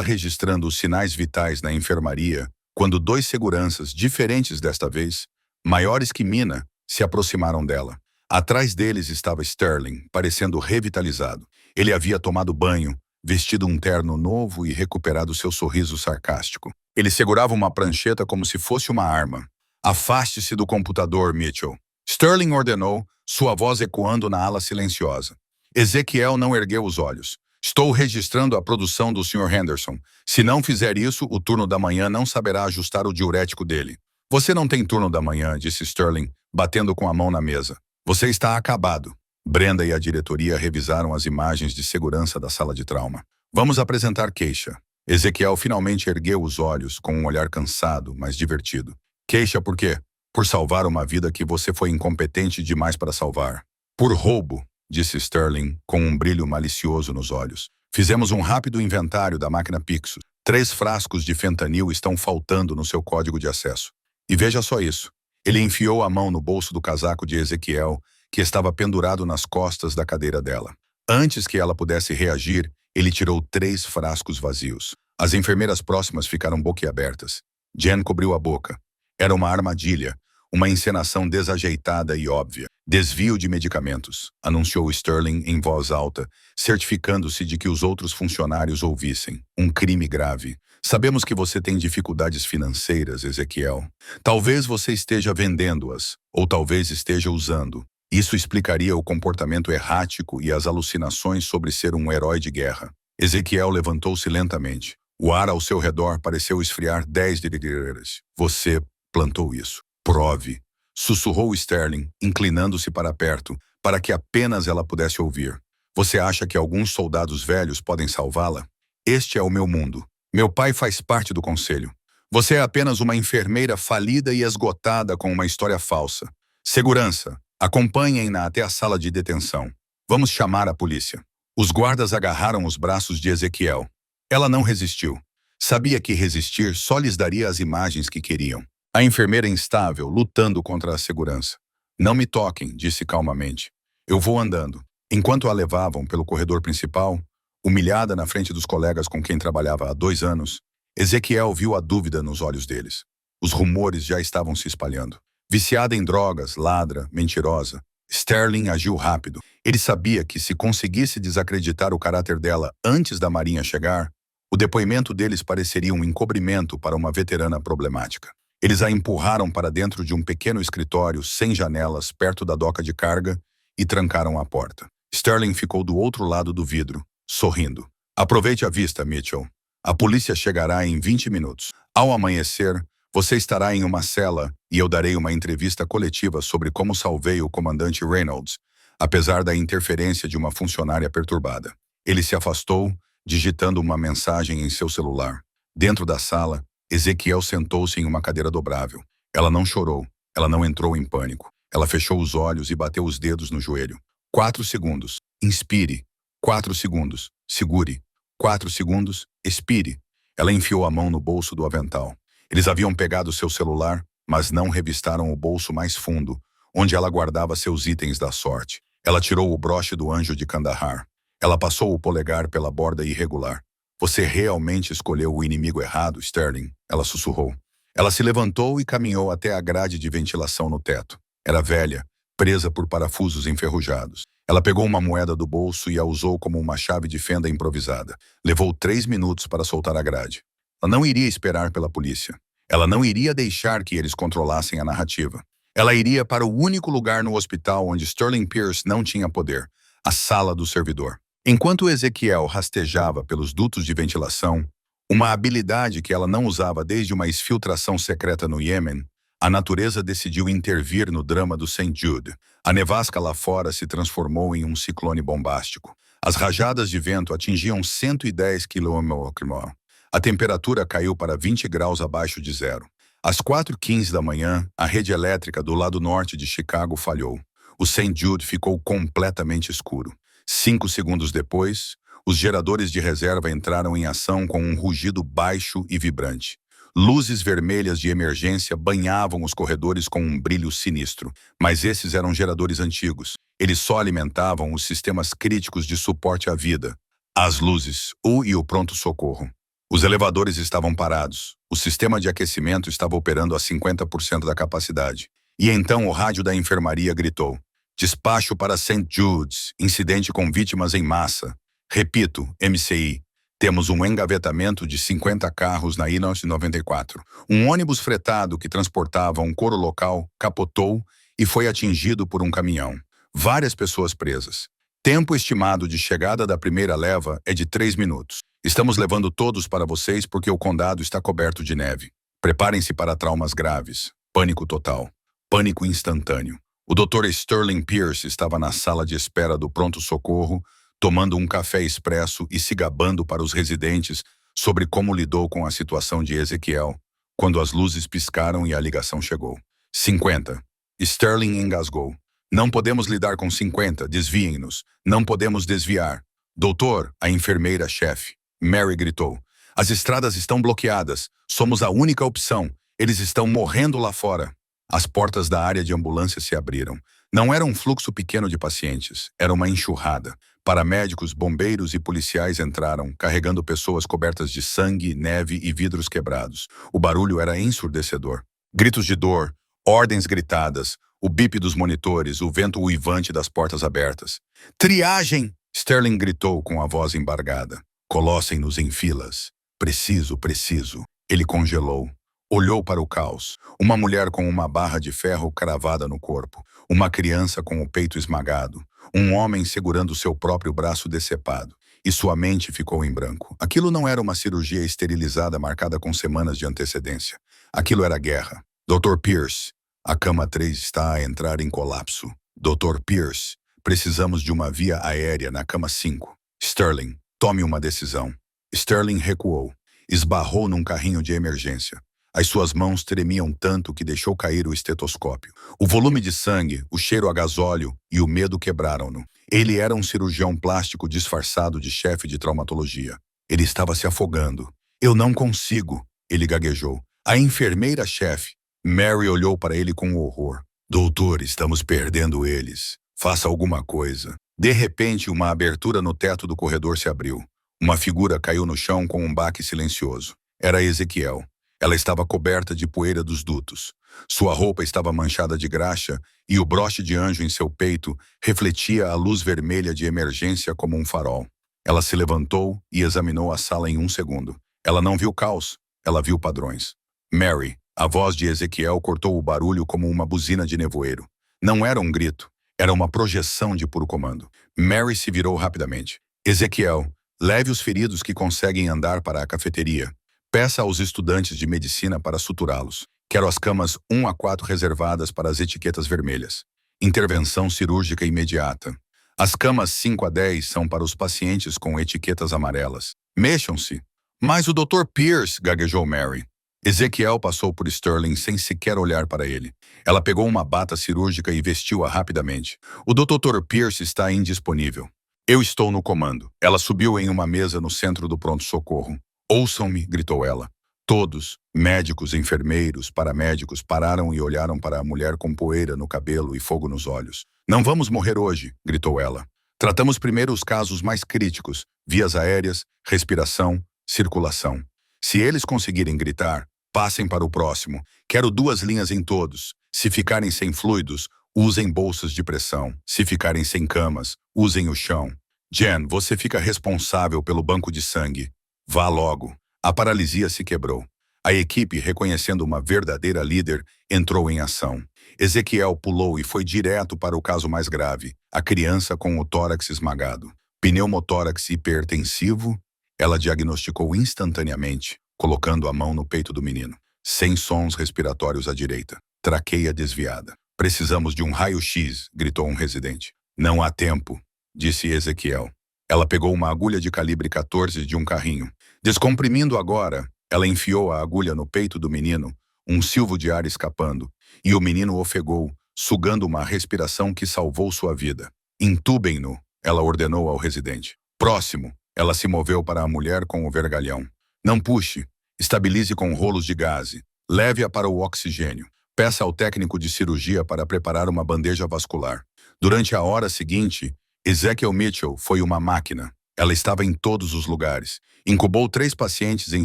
registrando os sinais vitais na enfermaria quando 2 seguranças, diferentes desta vez, maiores que Mina, se aproximaram dela. Atrás deles estava Sterling, parecendo revitalizado. Ele havia tomado banho, vestido um terno novo e recuperado seu sorriso sarcástico. Ele segurava uma prancheta como se fosse uma arma. Afaste-se do computador, Mitchell. Sterling ordenou, sua voz ecoando na ala silenciosa. Ezequiel não ergueu os olhos. Estou registrando a produção do Sr. Henderson. Se não fizer isso, o turno da manhã não saberá ajustar o diurético dele. Você não tem turno da manhã, disse Sterling, batendo com a mão na mesa. Você está acabado. Brenda e a diretoria revisaram as imagens de segurança da sala de trauma. Vamos apresentar queixa. Ezequiel finalmente ergueu os olhos com um olhar cansado, mas divertido. Queixa por quê? Por salvar uma vida que você foi incompetente demais para salvar. Por roubo, disse Sterling, com um brilho malicioso nos olhos. Fizemos um rápido inventário da máquina Pixos. 3 frascos de fentanil estão faltando no seu código de acesso. E veja só isso. Ele enfiou a mão no bolso do casaco de Ezequiel, que estava pendurado nas costas da cadeira dela. Antes que ela pudesse reagir, ele tirou 3 frascos vazios. As enfermeiras próximas ficaram boquiabertas. Jen cobriu a boca. Era uma armadilha, uma encenação desajeitada e óbvia. Desvio de medicamentos, anunciou Sterling em voz alta, certificando-se de que os outros funcionários ouvissem. Um crime grave. Sabemos que você tem dificuldades financeiras, Ezequiel. Talvez você esteja vendendo-as, ou talvez esteja usando. Isso explicaria o comportamento errático e as alucinações sobre ser um herói de guerra. Ezequiel levantou-se lentamente. O ar ao seu redor pareceu esfriar 10 degrees. Você plantou isso. Prove. Sussurrou Sterling, inclinando-se para perto, para que apenas ela pudesse ouvir. Você acha que alguns soldados velhos podem salvá-la? Este é o meu mundo. Meu pai faz parte do conselho. Você é apenas uma enfermeira falida e esgotada com uma história falsa. Segurança. Acompanhem-na até a sala de detenção. Vamos chamar a polícia. Os guardas agarraram os braços de Ezequiel. Ela não resistiu. Sabia que resistir só lhes daria as imagens que queriam. A enfermeira instável, lutando contra a segurança. Não me toquem, disse calmamente. Eu vou andando. Enquanto a levavam pelo corredor principal, humilhada na frente dos colegas com quem trabalhava há 2 anos, Ezequiel viu a dúvida nos olhos deles. Os rumores já estavam se espalhando. Viciada em drogas, ladra, mentirosa, Sterling agiu rápido. Ele sabia que se conseguisse desacreditar o caráter dela antes da Marinha chegar, o depoimento deles pareceria um encobrimento para uma veterana problemática. Eles a empurraram para dentro de um pequeno escritório sem janelas perto da doca de carga e trancaram a porta. Sterling ficou do outro lado do vidro, sorrindo. Aproveite a vista, Mitchell. A polícia chegará em 20 minutos. Ao amanhecer, você estará em uma cela e eu darei uma entrevista coletiva sobre como salvei o comandante Reynolds, apesar da interferência de uma funcionária perturbada. Ele se afastou, digitando uma mensagem em seu celular. Dentro da sala, Ezequiel sentou-se em uma cadeira dobrável. Ela não chorou, ela não entrou em pânico. Ela fechou os olhos e bateu os dedos no joelho. 4 segundos. Inspire. 4 segundos. Segure. 4 segundos. Expire. Ela enfiou a mão no bolso do avental. Eles haviam pegado seu celular, mas não revistaram o bolso mais fundo, onde ela guardava seus itens da sorte. Ela tirou o broche do anjo de Kandahar. Ela passou o polegar pela borda irregular. Você realmente escolheu o inimigo errado, Sterling, ela sussurrou. Ela se levantou e caminhou até a grade de ventilação no teto. Era velha, presa por parafusos enferrujados. Ela pegou uma moeda do bolso e a usou como uma chave de fenda improvisada. Levou 3 minutos para soltar a grade. Ela não iria esperar pela polícia. Ela não iria deixar que eles controlassem a narrativa. Ela iria para o único lugar no hospital onde Sterling Pierce não tinha poder, a sala do servidor. Enquanto Ezequiel rastejava pelos dutos de ventilação, uma habilidade que ela não usava desde uma exfiltração secreta no Iêmen, a natureza decidiu intervir no drama do St. Jude. A nevasca lá fora se transformou em um ciclone bombástico. As rajadas de vento atingiam 110 km/h. A temperatura caiu para 20 graus abaixo de zero. Às 4h15 da manhã, a rede elétrica do lado norte de Chicago falhou. O St. Jude ficou completamente escuro. 5 segundos depois, os geradores de reserva entraram em ação com um rugido baixo e vibrante. Luzes vermelhas de emergência banhavam os corredores com um brilho sinistro, mas esses eram geradores antigos. Eles só alimentavam os sistemas críticos de suporte à vida, as luzes, e o pronto-socorro. Os elevadores estavam parados. O sistema de aquecimento estava operando a 50% da capacidade. E então o rádio da enfermaria gritou: despacho para St. Jude's, incidente com vítimas em massa. Repito, MCI, temos um engavetamento de 50 carros na I-94. Um ônibus fretado que transportava um coro local capotou e foi atingido por um caminhão. Várias pessoas presas. Tempo estimado de chegada da primeira leva é de 3 minutos. Estamos levando todos para vocês porque o condado está coberto de neve. Preparem-se para traumas graves. Pânico total. Pânico instantâneo. O Dr. Sterling Pierce estava na sala de espera do pronto-socorro, tomando um café expresso e se gabando para os residentes sobre como lidou com a situação de Ezequiel, quando as luzes piscaram e a ligação chegou. 50. Sterling engasgou. Não podemos lidar com 50, desviem-nos. Não podemos desviar. Doutor, a enfermeira-chefe. Mary gritou. As estradas estão bloqueadas. Somos a única opção. Eles estão morrendo lá fora. As portas da área de ambulância se abriram. Não era um fluxo pequeno de pacientes, era uma enxurrada. Paramédicos, bombeiros e policiais entraram, carregando pessoas cobertas de sangue, neve e vidros quebrados. O barulho era ensurdecedor. Gritos de dor, ordens gritadas, o bip dos monitores, o vento uivante das portas abertas. Triagem! Sterling gritou com a voz embargada. Coloquem-nos em filas. Preciso, preciso. Ele congelou. Olhou para o caos. Uma mulher com uma barra de ferro cravada no corpo. Uma criança com o peito esmagado. Um homem segurando seu próprio braço decepado. E sua mente ficou em branco. Aquilo não era uma cirurgia esterilizada marcada com semanas de antecedência. Aquilo era guerra. Dr. Pierce, a cama 3 está a entrar em colapso. Dr. Pierce, precisamos de uma via aérea na cama 5. Sterling, tome uma decisão. Sterling recuou. Esbarrou num carrinho de emergência. As suas mãos tremiam tanto que deixou cair o estetoscópio. O volume de sangue, o cheiro a gasóleo e o medo quebraram-no. Ele era um cirurgião plástico disfarçado de chefe de traumatologia. Ele estava se afogando. Eu não consigo, ele gaguejou. A enfermeira-chefe, Mary olhou para ele com horror. Doutor, estamos perdendo eles. Faça alguma coisa. De repente, uma abertura no teto do corredor se abriu. Uma figura caiu no chão com um baque silencioso. Era Ezequiel. Ela estava coberta de poeira dos dutos. Sua roupa estava manchada de graxa e o broche de anjo em seu peito refletia a luz vermelha de emergência como um farol. Ela se levantou e examinou a sala em um segundo. Ela não viu caos, ela viu padrões. Mary, a voz de Ezequiel cortou o barulho como uma buzina de nevoeiro. Não era um grito, era uma projeção de puro comando. Mary se virou rapidamente. Ezequiel, leve os feridos que conseguem andar para a cafeteria. Peça aos estudantes de medicina para suturá-los. Quero as camas 1 a 4 reservadas para as etiquetas vermelhas. Intervenção cirúrgica imediata. As camas 5 a 10 são para os pacientes com etiquetas amarelas. Mexam-se. Mas o Dr. Pierce, gaguejou Mary. Ezequiel passou por Sterling sem sequer olhar para ele. Ela pegou uma bata cirúrgica e vestiu-a rapidamente. O Dr. Pierce está indisponível. Eu estou no comando. Ela subiu em uma mesa no centro do pronto-socorro. Ouçam-me, gritou ela. Todos, médicos, enfermeiros, paramédicos, pararam e olharam para a mulher com poeira no cabelo e fogo nos olhos. Não vamos morrer hoje, gritou ela. Tratamos primeiro os casos mais críticos, vias aéreas, respiração, circulação. Se eles conseguirem gritar, passem para o próximo. Quero 2 linhas em todos. Se ficarem sem fluidos, usem bolsas de pressão. Se ficarem sem camas, usem o chão. Jen, você fica responsável pelo banco de sangue. Vá logo. A paralisia se quebrou. A equipe, reconhecendo uma verdadeira líder, entrou em ação. Ezequiel pulou e foi direto para o caso mais grave, a criança com o tórax esmagado. Pneumotórax hipertensivo, ela diagnosticou instantaneamente, colocando a mão no peito do menino. Sem sons respiratórios à direita. Traqueia desviada. Precisamos de um raio-x, gritou um residente. Não há tempo, disse Ezequiel. Ela pegou uma agulha de calibre 14 de um carrinho. Descomprimindo agora, ela enfiou a agulha no peito do menino, um silvo de ar escapando, e o menino ofegou, sugando uma respiração que salvou sua vida. Intubem-no, ela ordenou ao residente. Próximo, ela se moveu para a mulher com o vergalhão. Não puxe, estabilize com rolos de gaze, leve-a para o oxigênio. Peça ao técnico de cirurgia para preparar uma bandeja vascular. Durante a hora seguinte, Ezekiel Mitchell foi uma máquina. Ela estava em todos os lugares. Incubou 3 pacientes em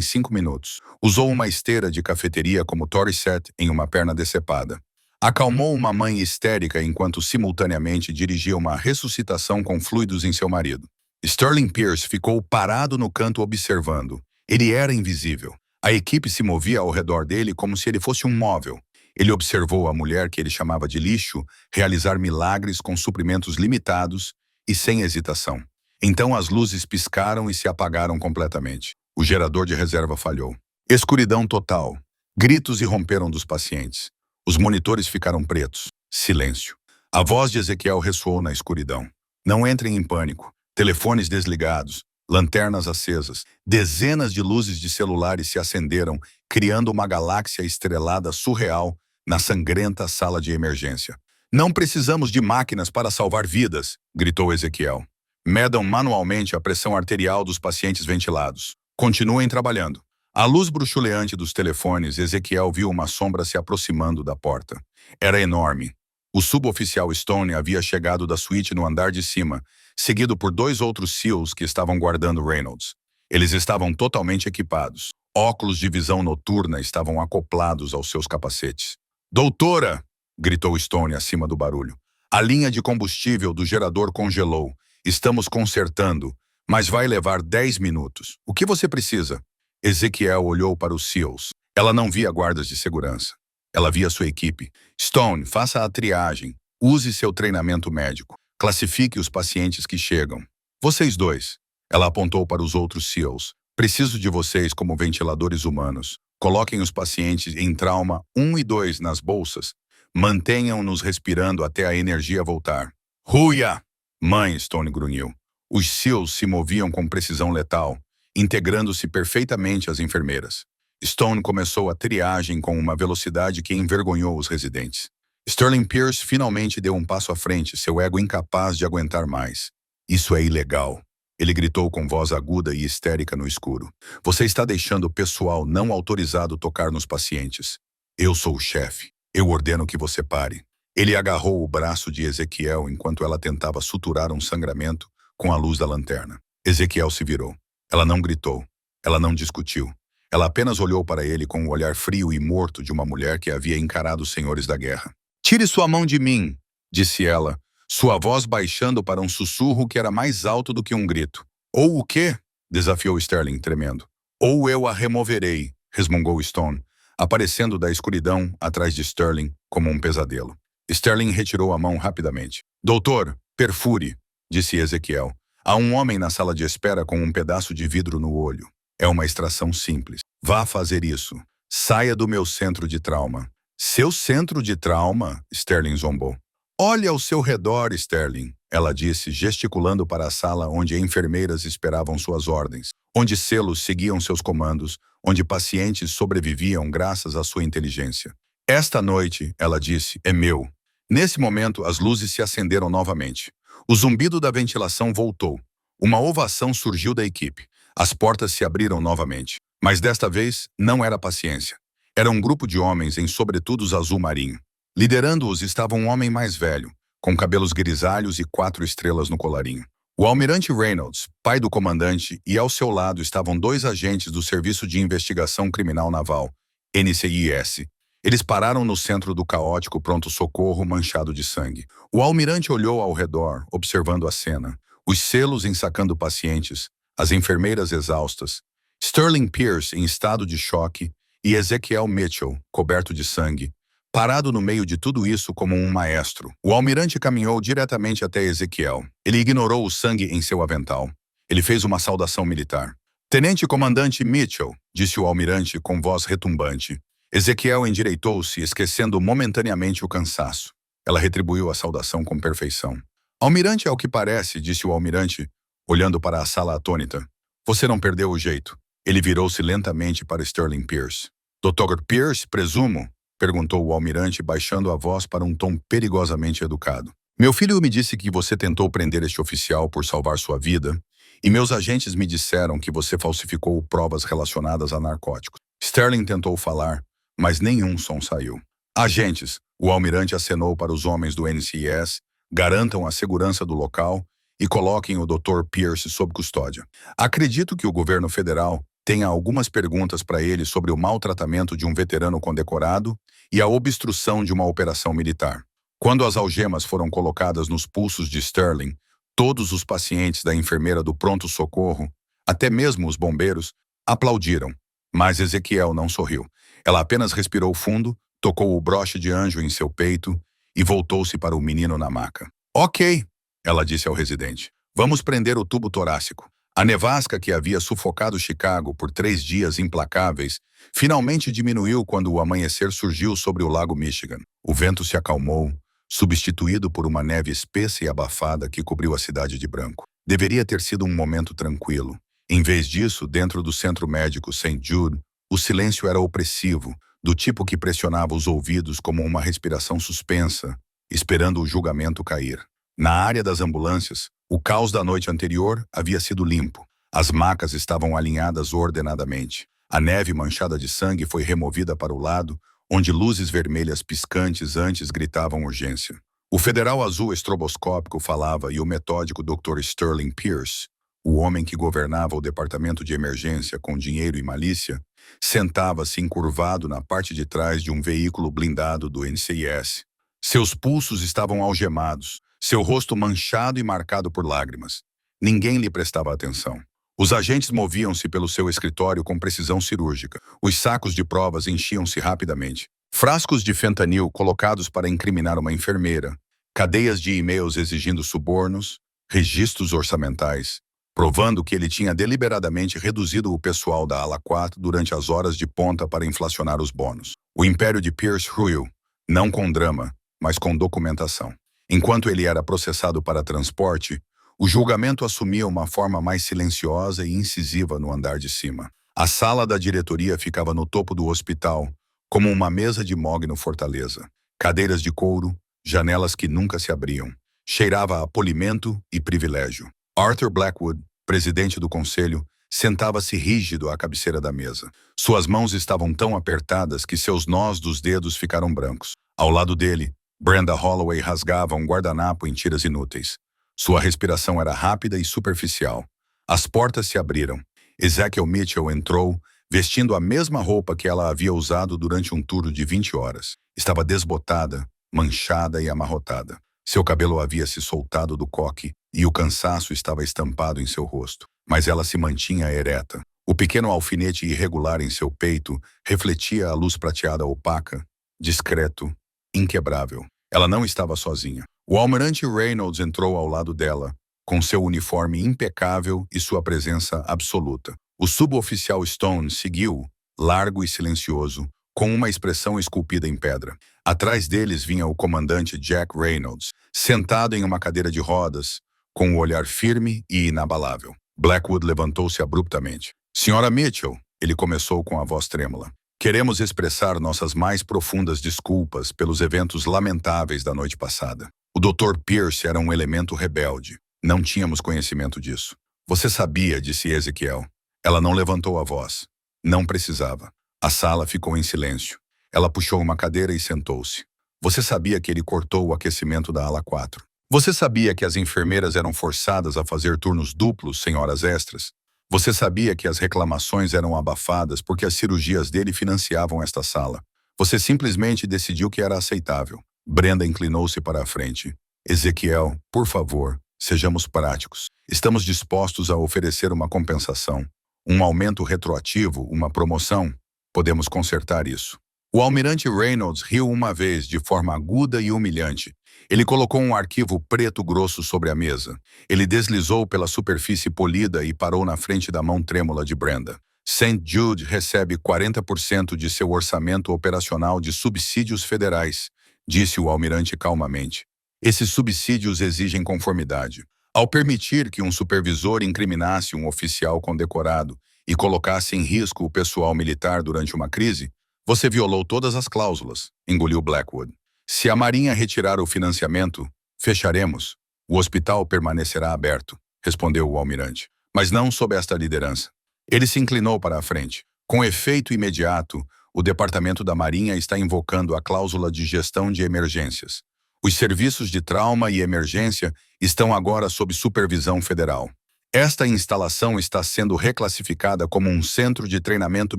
5 minutos. Usou uma esteira de cafeteria como Toriset em uma perna decepada. Acalmou uma mãe histérica enquanto simultaneamente dirigia uma ressuscitação com fluidos em seu marido. Sterling Pierce ficou parado no canto observando. Ele era invisível. A equipe se movia ao redor dele como se ele fosse um móvel. Ele observou a mulher que ele chamava de lixo realizar milagres com suprimentos limitados e sem hesitação. Então as luzes piscaram e se apagaram completamente. O gerador de reserva falhou. Escuridão total. Gritos irromperam dos pacientes. Os monitores ficaram pretos. Silêncio. A voz de Ezequiel ressoou na escuridão. Não entrem em pânico. Telefones desligados. Lanternas acesas. Dezenas de luzes de celulares se acenderam, criando uma galáxia estrelada surreal na sangrenta sala de emergência. Não precisamos de máquinas para salvar vidas, gritou Ezequiel. Medam manualmente a pressão arterial dos pacientes ventilados. Continuem trabalhando. À luz bruxuleante dos telefones, Ezequiel viu uma sombra se aproximando da porta. Era enorme. O suboficial Stone havia chegado da suíte no andar de cima, seguido por 2 outros SEALs que estavam guardando Reynolds. Eles estavam totalmente equipados. Óculos de visão noturna estavam acoplados aos seus capacetes. Doutora! Gritou Stone acima do barulho. A linha de combustível do gerador congelou. Estamos consertando, mas vai levar 10 minutos. O que você precisa? Ezequiel olhou para os SEALs. Ela não via guardas de segurança. Ela via sua equipe. Stone, faça a triagem. Use seu treinamento médico. Classifique os pacientes que chegam. Vocês 2. Ela apontou para os outros SEALs. Preciso de vocês como ventiladores humanos. Coloquem os pacientes em trauma 1 e 2 nas bolsas. Mantenham-nos respirando até a energia voltar. Ruia! Mãe, Stone grunhiu. Os SEALs se moviam com precisão letal, integrando-se perfeitamente às enfermeiras. Stone começou a triagem com uma velocidade que envergonhou os residentes. Sterling Pierce finalmente deu um passo à frente, seu ego incapaz de aguentar mais. Isso é ilegal. Ele gritou com voz aguda e histérica no escuro. Você está deixando o pessoal não autorizado tocar nos pacientes. Eu sou o chefe. Eu ordeno que você pare. Ele agarrou o braço de Ezequiel enquanto ela tentava suturar um sangramento com a luz da lanterna. Ezequiel se virou. Ela não gritou. Ela não discutiu. Ela apenas olhou para ele com o olhar frio e morto de uma mulher que havia encarado os senhores da guerra. Tire sua mão de mim, disse ela, sua voz baixando para um sussurro que era mais alto do que um grito. Ou o quê? Desafiou Sterling, tremendo. Ou eu a removerei, resmungou Stone, aparecendo da escuridão atrás de Sterling como um pesadelo. Sterling retirou a mão rapidamente. Doutor, perfure, disse Ezequiel. Há um homem na sala de espera com um pedaço de vidro no olho. É uma extração simples. Vá fazer isso. Saia do meu centro de trauma. Seu centro de trauma? Sterling zombou. Olhe ao seu redor, Sterling, ela disse, gesticulando para a sala onde enfermeiras esperavam suas ordens, onde selos seguiam seus comandos, onde pacientes sobreviviam graças à sua inteligência. Esta noite, ela disse, é meu. Nesse momento, as luzes se acenderam novamente. O zumbido da ventilação voltou. Uma ovação surgiu da equipe. As portas se abriram novamente. Mas desta vez, não era paciência. Era um grupo de homens em sobretudos azul marinho. Liderando-os estava um homem mais velho, com cabelos grisalhos e 4 estrelas no colarinho. O almirante Reynolds, pai do comandante, e ao seu lado estavam 2 agentes do Serviço de Investigação Criminal Naval, NCIS. Eles pararam no centro do caótico pronto-socorro manchado de sangue. O almirante olhou ao redor, observando a cena. Os selos ensacando pacientes, as enfermeiras exaustas, Sterling Pierce em estado de choque e Ezequiel Mitchell, coberto de sangue, parado no meio de tudo isso como um maestro. O almirante caminhou diretamente até Ezequiel. Ele ignorou o sangue em seu avental. Ele fez uma saudação militar. Tenente Comandante Mitchell, disse o almirante com voz retumbante. Ezequiel endireitou-se, esquecendo momentaneamente o cansaço. Ela retribuiu a saudação com perfeição. Almirante, ao que parece, disse o almirante, olhando para a sala atônita. Você não perdeu o jeito. Ele virou-se lentamente para Sterling Pierce. Dr. Pierce, presumo? Perguntou o almirante, baixando a voz para um tom perigosamente educado. Meu filho me disse que você tentou prender este oficial por salvar sua vida, e meus agentes me disseram que você falsificou provas relacionadas a narcóticos. Sterling tentou falar, mas nenhum som saiu. Agentes, o almirante acenou para os homens do NCIS, garantam a segurança do local e coloquem o Dr. Pierce sob custódia. Acredito que o governo federal tenha algumas perguntas para ele sobre o maltratamento de um veterano condecorado e a obstrução de uma operação militar. Quando as algemas foram colocadas nos pulsos de Sterling, todos os pacientes da enfermeira do pronto-socorro, até mesmo os bombeiros, aplaudiram. Mas Ezequiel não sorriu. Ela apenas respirou fundo, tocou o broche de anjo em seu peito e voltou-se para o menino na maca. Ok, ela disse ao residente. Vamos prender o tubo torácico. A nevasca que havia sufocado Chicago por 3 dias implacáveis finalmente diminuiu quando o amanhecer surgiu sobre o lago Michigan. O vento se acalmou, substituído por uma neve espessa e abafada que cobriu a cidade de branco. Deveria ter sido um momento tranquilo. Em vez disso, dentro do centro médico St. Jude, o silêncio era opressivo, do tipo que pressionava os ouvidos como uma respiração suspensa, esperando o julgamento cair. Na área das ambulâncias, o caos da noite anterior havia sido limpo. As macas estavam alinhadas ordenadamente. A neve manchada de sangue foi removida para o lado, onde luzes vermelhas piscantes antes gritavam urgência. O federal azul estroboscópico falava e o metódico Dr. Sterling Pierce, o homem que governava o departamento de emergência com dinheiro e malícia, sentava-se encurvado na parte de trás de um veículo blindado do NCIS. Seus pulsos estavam algemados, seu rosto manchado e marcado por lágrimas. Ninguém lhe prestava atenção. Os agentes moviam-se pelo seu escritório com precisão cirúrgica. Os sacos de provas enchiam-se rapidamente. Frascos de fentanil colocados para incriminar uma enfermeira. Cadeias de e-mails exigindo subornos. Registros orçamentais, provando que ele tinha deliberadamente reduzido o pessoal da ala 4 durante as horas de ponta para inflacionar os bônus. O império de Pierce ruiu, não com drama, mas com documentação. Enquanto ele era processado para transporte, o julgamento assumia uma forma mais silenciosa e incisiva no andar de cima. A sala da diretoria ficava no topo do hospital, como uma mesa de mogno fortaleza. Cadeiras de couro, janelas que nunca se abriam. Cheirava a polimento e privilégio. Arthur Blackwood, presidente do conselho, Sentava-se rígido à cabeceira da mesa. Suas mãos estavam tão apertadas que seus nós dos dedos ficaram brancos. Ao lado dele, Brenda Holloway rasgava um guardanapo em tiras inúteis. Sua respiração era rápida e superficial. As portas se abriram. Ezekiel Mitchell entrou, vestindo a mesma roupa que ela havia usado durante um tour de 20 horas. Estava desbotada, manchada e amarrotada. Seu cabelo havia se soltado do coque e o cansaço estava estampado em seu rosto. Mas ela se mantinha ereta. O pequeno alfinete irregular em seu peito refletia a luz prateada opaca, discreto, inquebrável. Ela não estava sozinha. O almirante Reynolds entrou ao lado dela, com seu uniforme impecável e sua presença absoluta. O suboficial Stone seguiu, largo e silencioso, com uma expressão esculpida em pedra. Atrás deles vinha o comandante Jack Reynolds, sentado em uma cadeira de rodas, com o olhar firme e inabalável. Blackwood levantou-se abruptamente. Senhora Mitchell, ele começou com a voz trêmula. Queremos expressar nossas mais profundas desculpas pelos eventos lamentáveis da noite passada. O Dr. Pierce era um elemento rebelde. Não tínhamos conhecimento disso. Você sabia, disse Ezekiel. Ela não levantou a voz. Não precisava. A sala ficou em silêncio. Ela puxou uma cadeira e sentou-se. Você sabia que ele cortou o aquecimento da ala 4? Você sabia que as enfermeiras eram forçadas a fazer turnos duplos sem horas extras? Você sabia que as reclamações eram abafadas porque as cirurgias dele financiavam esta sala? Você simplesmente decidiu que era aceitável. Brenda inclinou-se para a frente. Ezekiel, por favor, sejamos práticos. Estamos dispostos a oferecer uma compensação. Um aumento retroativo, uma promoção. Podemos consertar isso. O almirante Reynolds riu uma vez de forma aguda e humilhante. Ele colocou um arquivo preto grosso sobre a mesa. Ele deslizou pela superfície polida e parou na frente da mão trêmula de Brenda. St. Jude recebe 40% de seu orçamento operacional de subsídios federais, disse o almirante calmamente. Esses subsídios exigem conformidade. Ao permitir que um supervisor incriminasse um oficial condecorado e colocasse em risco o pessoal militar durante uma crise, você violou todas as cláusulas, engoliu Blackwood. Se a Marinha retirar o financiamento, fecharemos. O hospital permanecerá aberto, respondeu o almirante. Mas não sob esta liderança. Ele se inclinou para a frente. Com efeito imediato, o Departamento da Marinha está invocando a cláusula de gestão de emergências. Os serviços de trauma e emergência estão agora sob supervisão federal. Esta instalação está sendo reclassificada como um centro de treinamento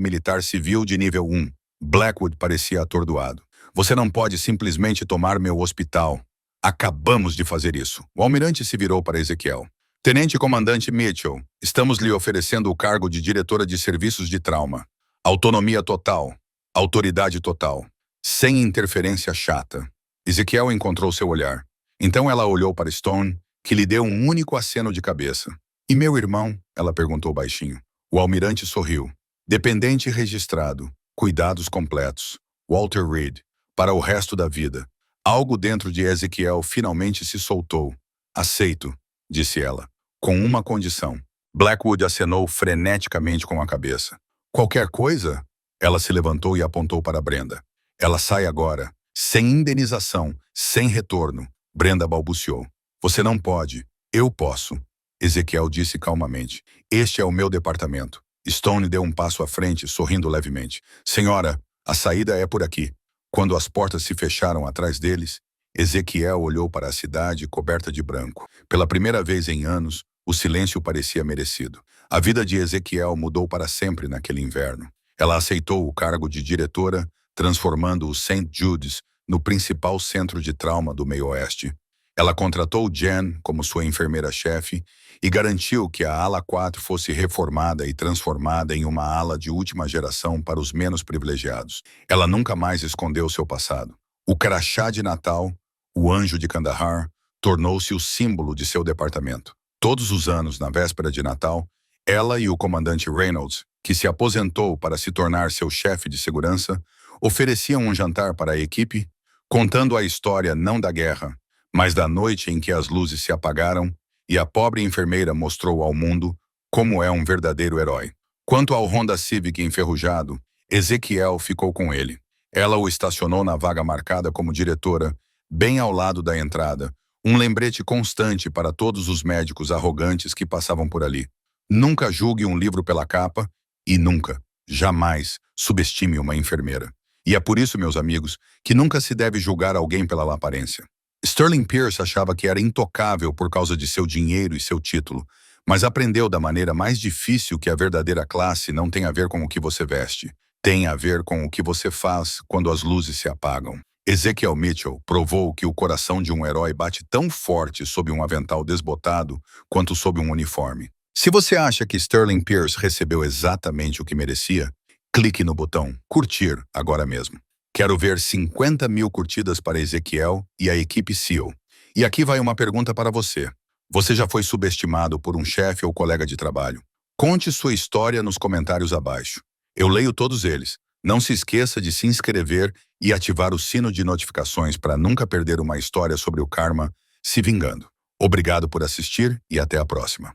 militar civil de nível 1. Blackwood parecia atordoado. Você não pode simplesmente tomar meu hospital. Acabamos de fazer isso. O almirante se virou para Ezekiel. Tenente Comandante Mitchell, estamos lhe oferecendo o cargo de diretora de serviços de trauma. Autonomia total. Autoridade total. Sem interferência chata. Ezekiel encontrou seu olhar. Então ela olhou para Stone, que lhe deu um único aceno de cabeça. E meu irmão? Ela perguntou baixinho. O almirante sorriu. Dependente registrado. Cuidados completos. Walter Reed. Para o resto da vida. Algo dentro de Ezekiel finalmente se soltou. Aceito, disse ela, com uma condição. Blackwood acenou freneticamente com a cabeça. Qualquer coisa? Ela se levantou e apontou para Brenda. Ela sai agora, sem indenização, sem retorno. Brenda balbuciou. Você não pode. Eu posso. Ezekiel disse calmamente. Este é o meu departamento. Stone deu um passo à frente, sorrindo levemente. Senhora, a saída é por aqui. Quando as portas se fecharam atrás deles, Ezekiel olhou para a cidade coberta de branco. Pela primeira vez em anos, o silêncio parecia merecido. A vida de Ezekiel mudou para sempre naquele inverno. Ela aceitou o cargo de diretora, transformando o St. Jude's no principal centro de trauma do meio-oeste. Ela contratou Jen como sua enfermeira-chefe e garantiu que a ala 4 fosse reformada e transformada em uma ala de última geração para os menos privilegiados. Ela nunca mais escondeu seu passado. O crachá de Natal, o anjo de Kandahar, tornou-se o símbolo de seu departamento. Todos os anos, na véspera de Natal, ela e o comandante Reynolds, que se aposentou para se tornar seu chefe de segurança, ofereciam um jantar para a equipe, contando a história não da guerra, mas da noite em que as luzes se apagaram e a pobre enfermeira mostrou ao mundo como é um verdadeiro herói. Quanto ao Honda Civic enferrujado, Ezekiel ficou com ele. Ela o estacionou na vaga marcada como diretora, bem ao lado da entrada, um lembrete constante para todos os médicos arrogantes que passavam por ali. Nunca julgue um livro pela capa e nunca, jamais, subestime uma enfermeira. E é por isso, meus amigos, que nunca se deve julgar alguém pela aparência. Sterling Pierce achava que era intocável por causa de seu dinheiro e seu título, mas aprendeu da maneira mais difícil que a verdadeira classe não tem a ver com o que você veste, tem a ver com o que você faz quando as luzes se apagam. Ezekiel Mitchell provou que o coração de um herói bate tão forte sob um avental desbotado quanto sob um uniforme. Se você acha que Sterling Pierce recebeu exatamente o que merecia, clique no botão curtir agora mesmo. Quero ver 50.000 curtidas para Ezekiel e a equipe SEAL. E aqui vai uma pergunta para você. Você já foi subestimado por um chefe ou colega de trabalho? Conte sua história nos comentários abaixo. Eu leio todos eles. Não se esqueça de se inscrever e ativar o sino de notificações para nunca perder uma história sobre o karma se vingando. Obrigado por assistir e até a próxima.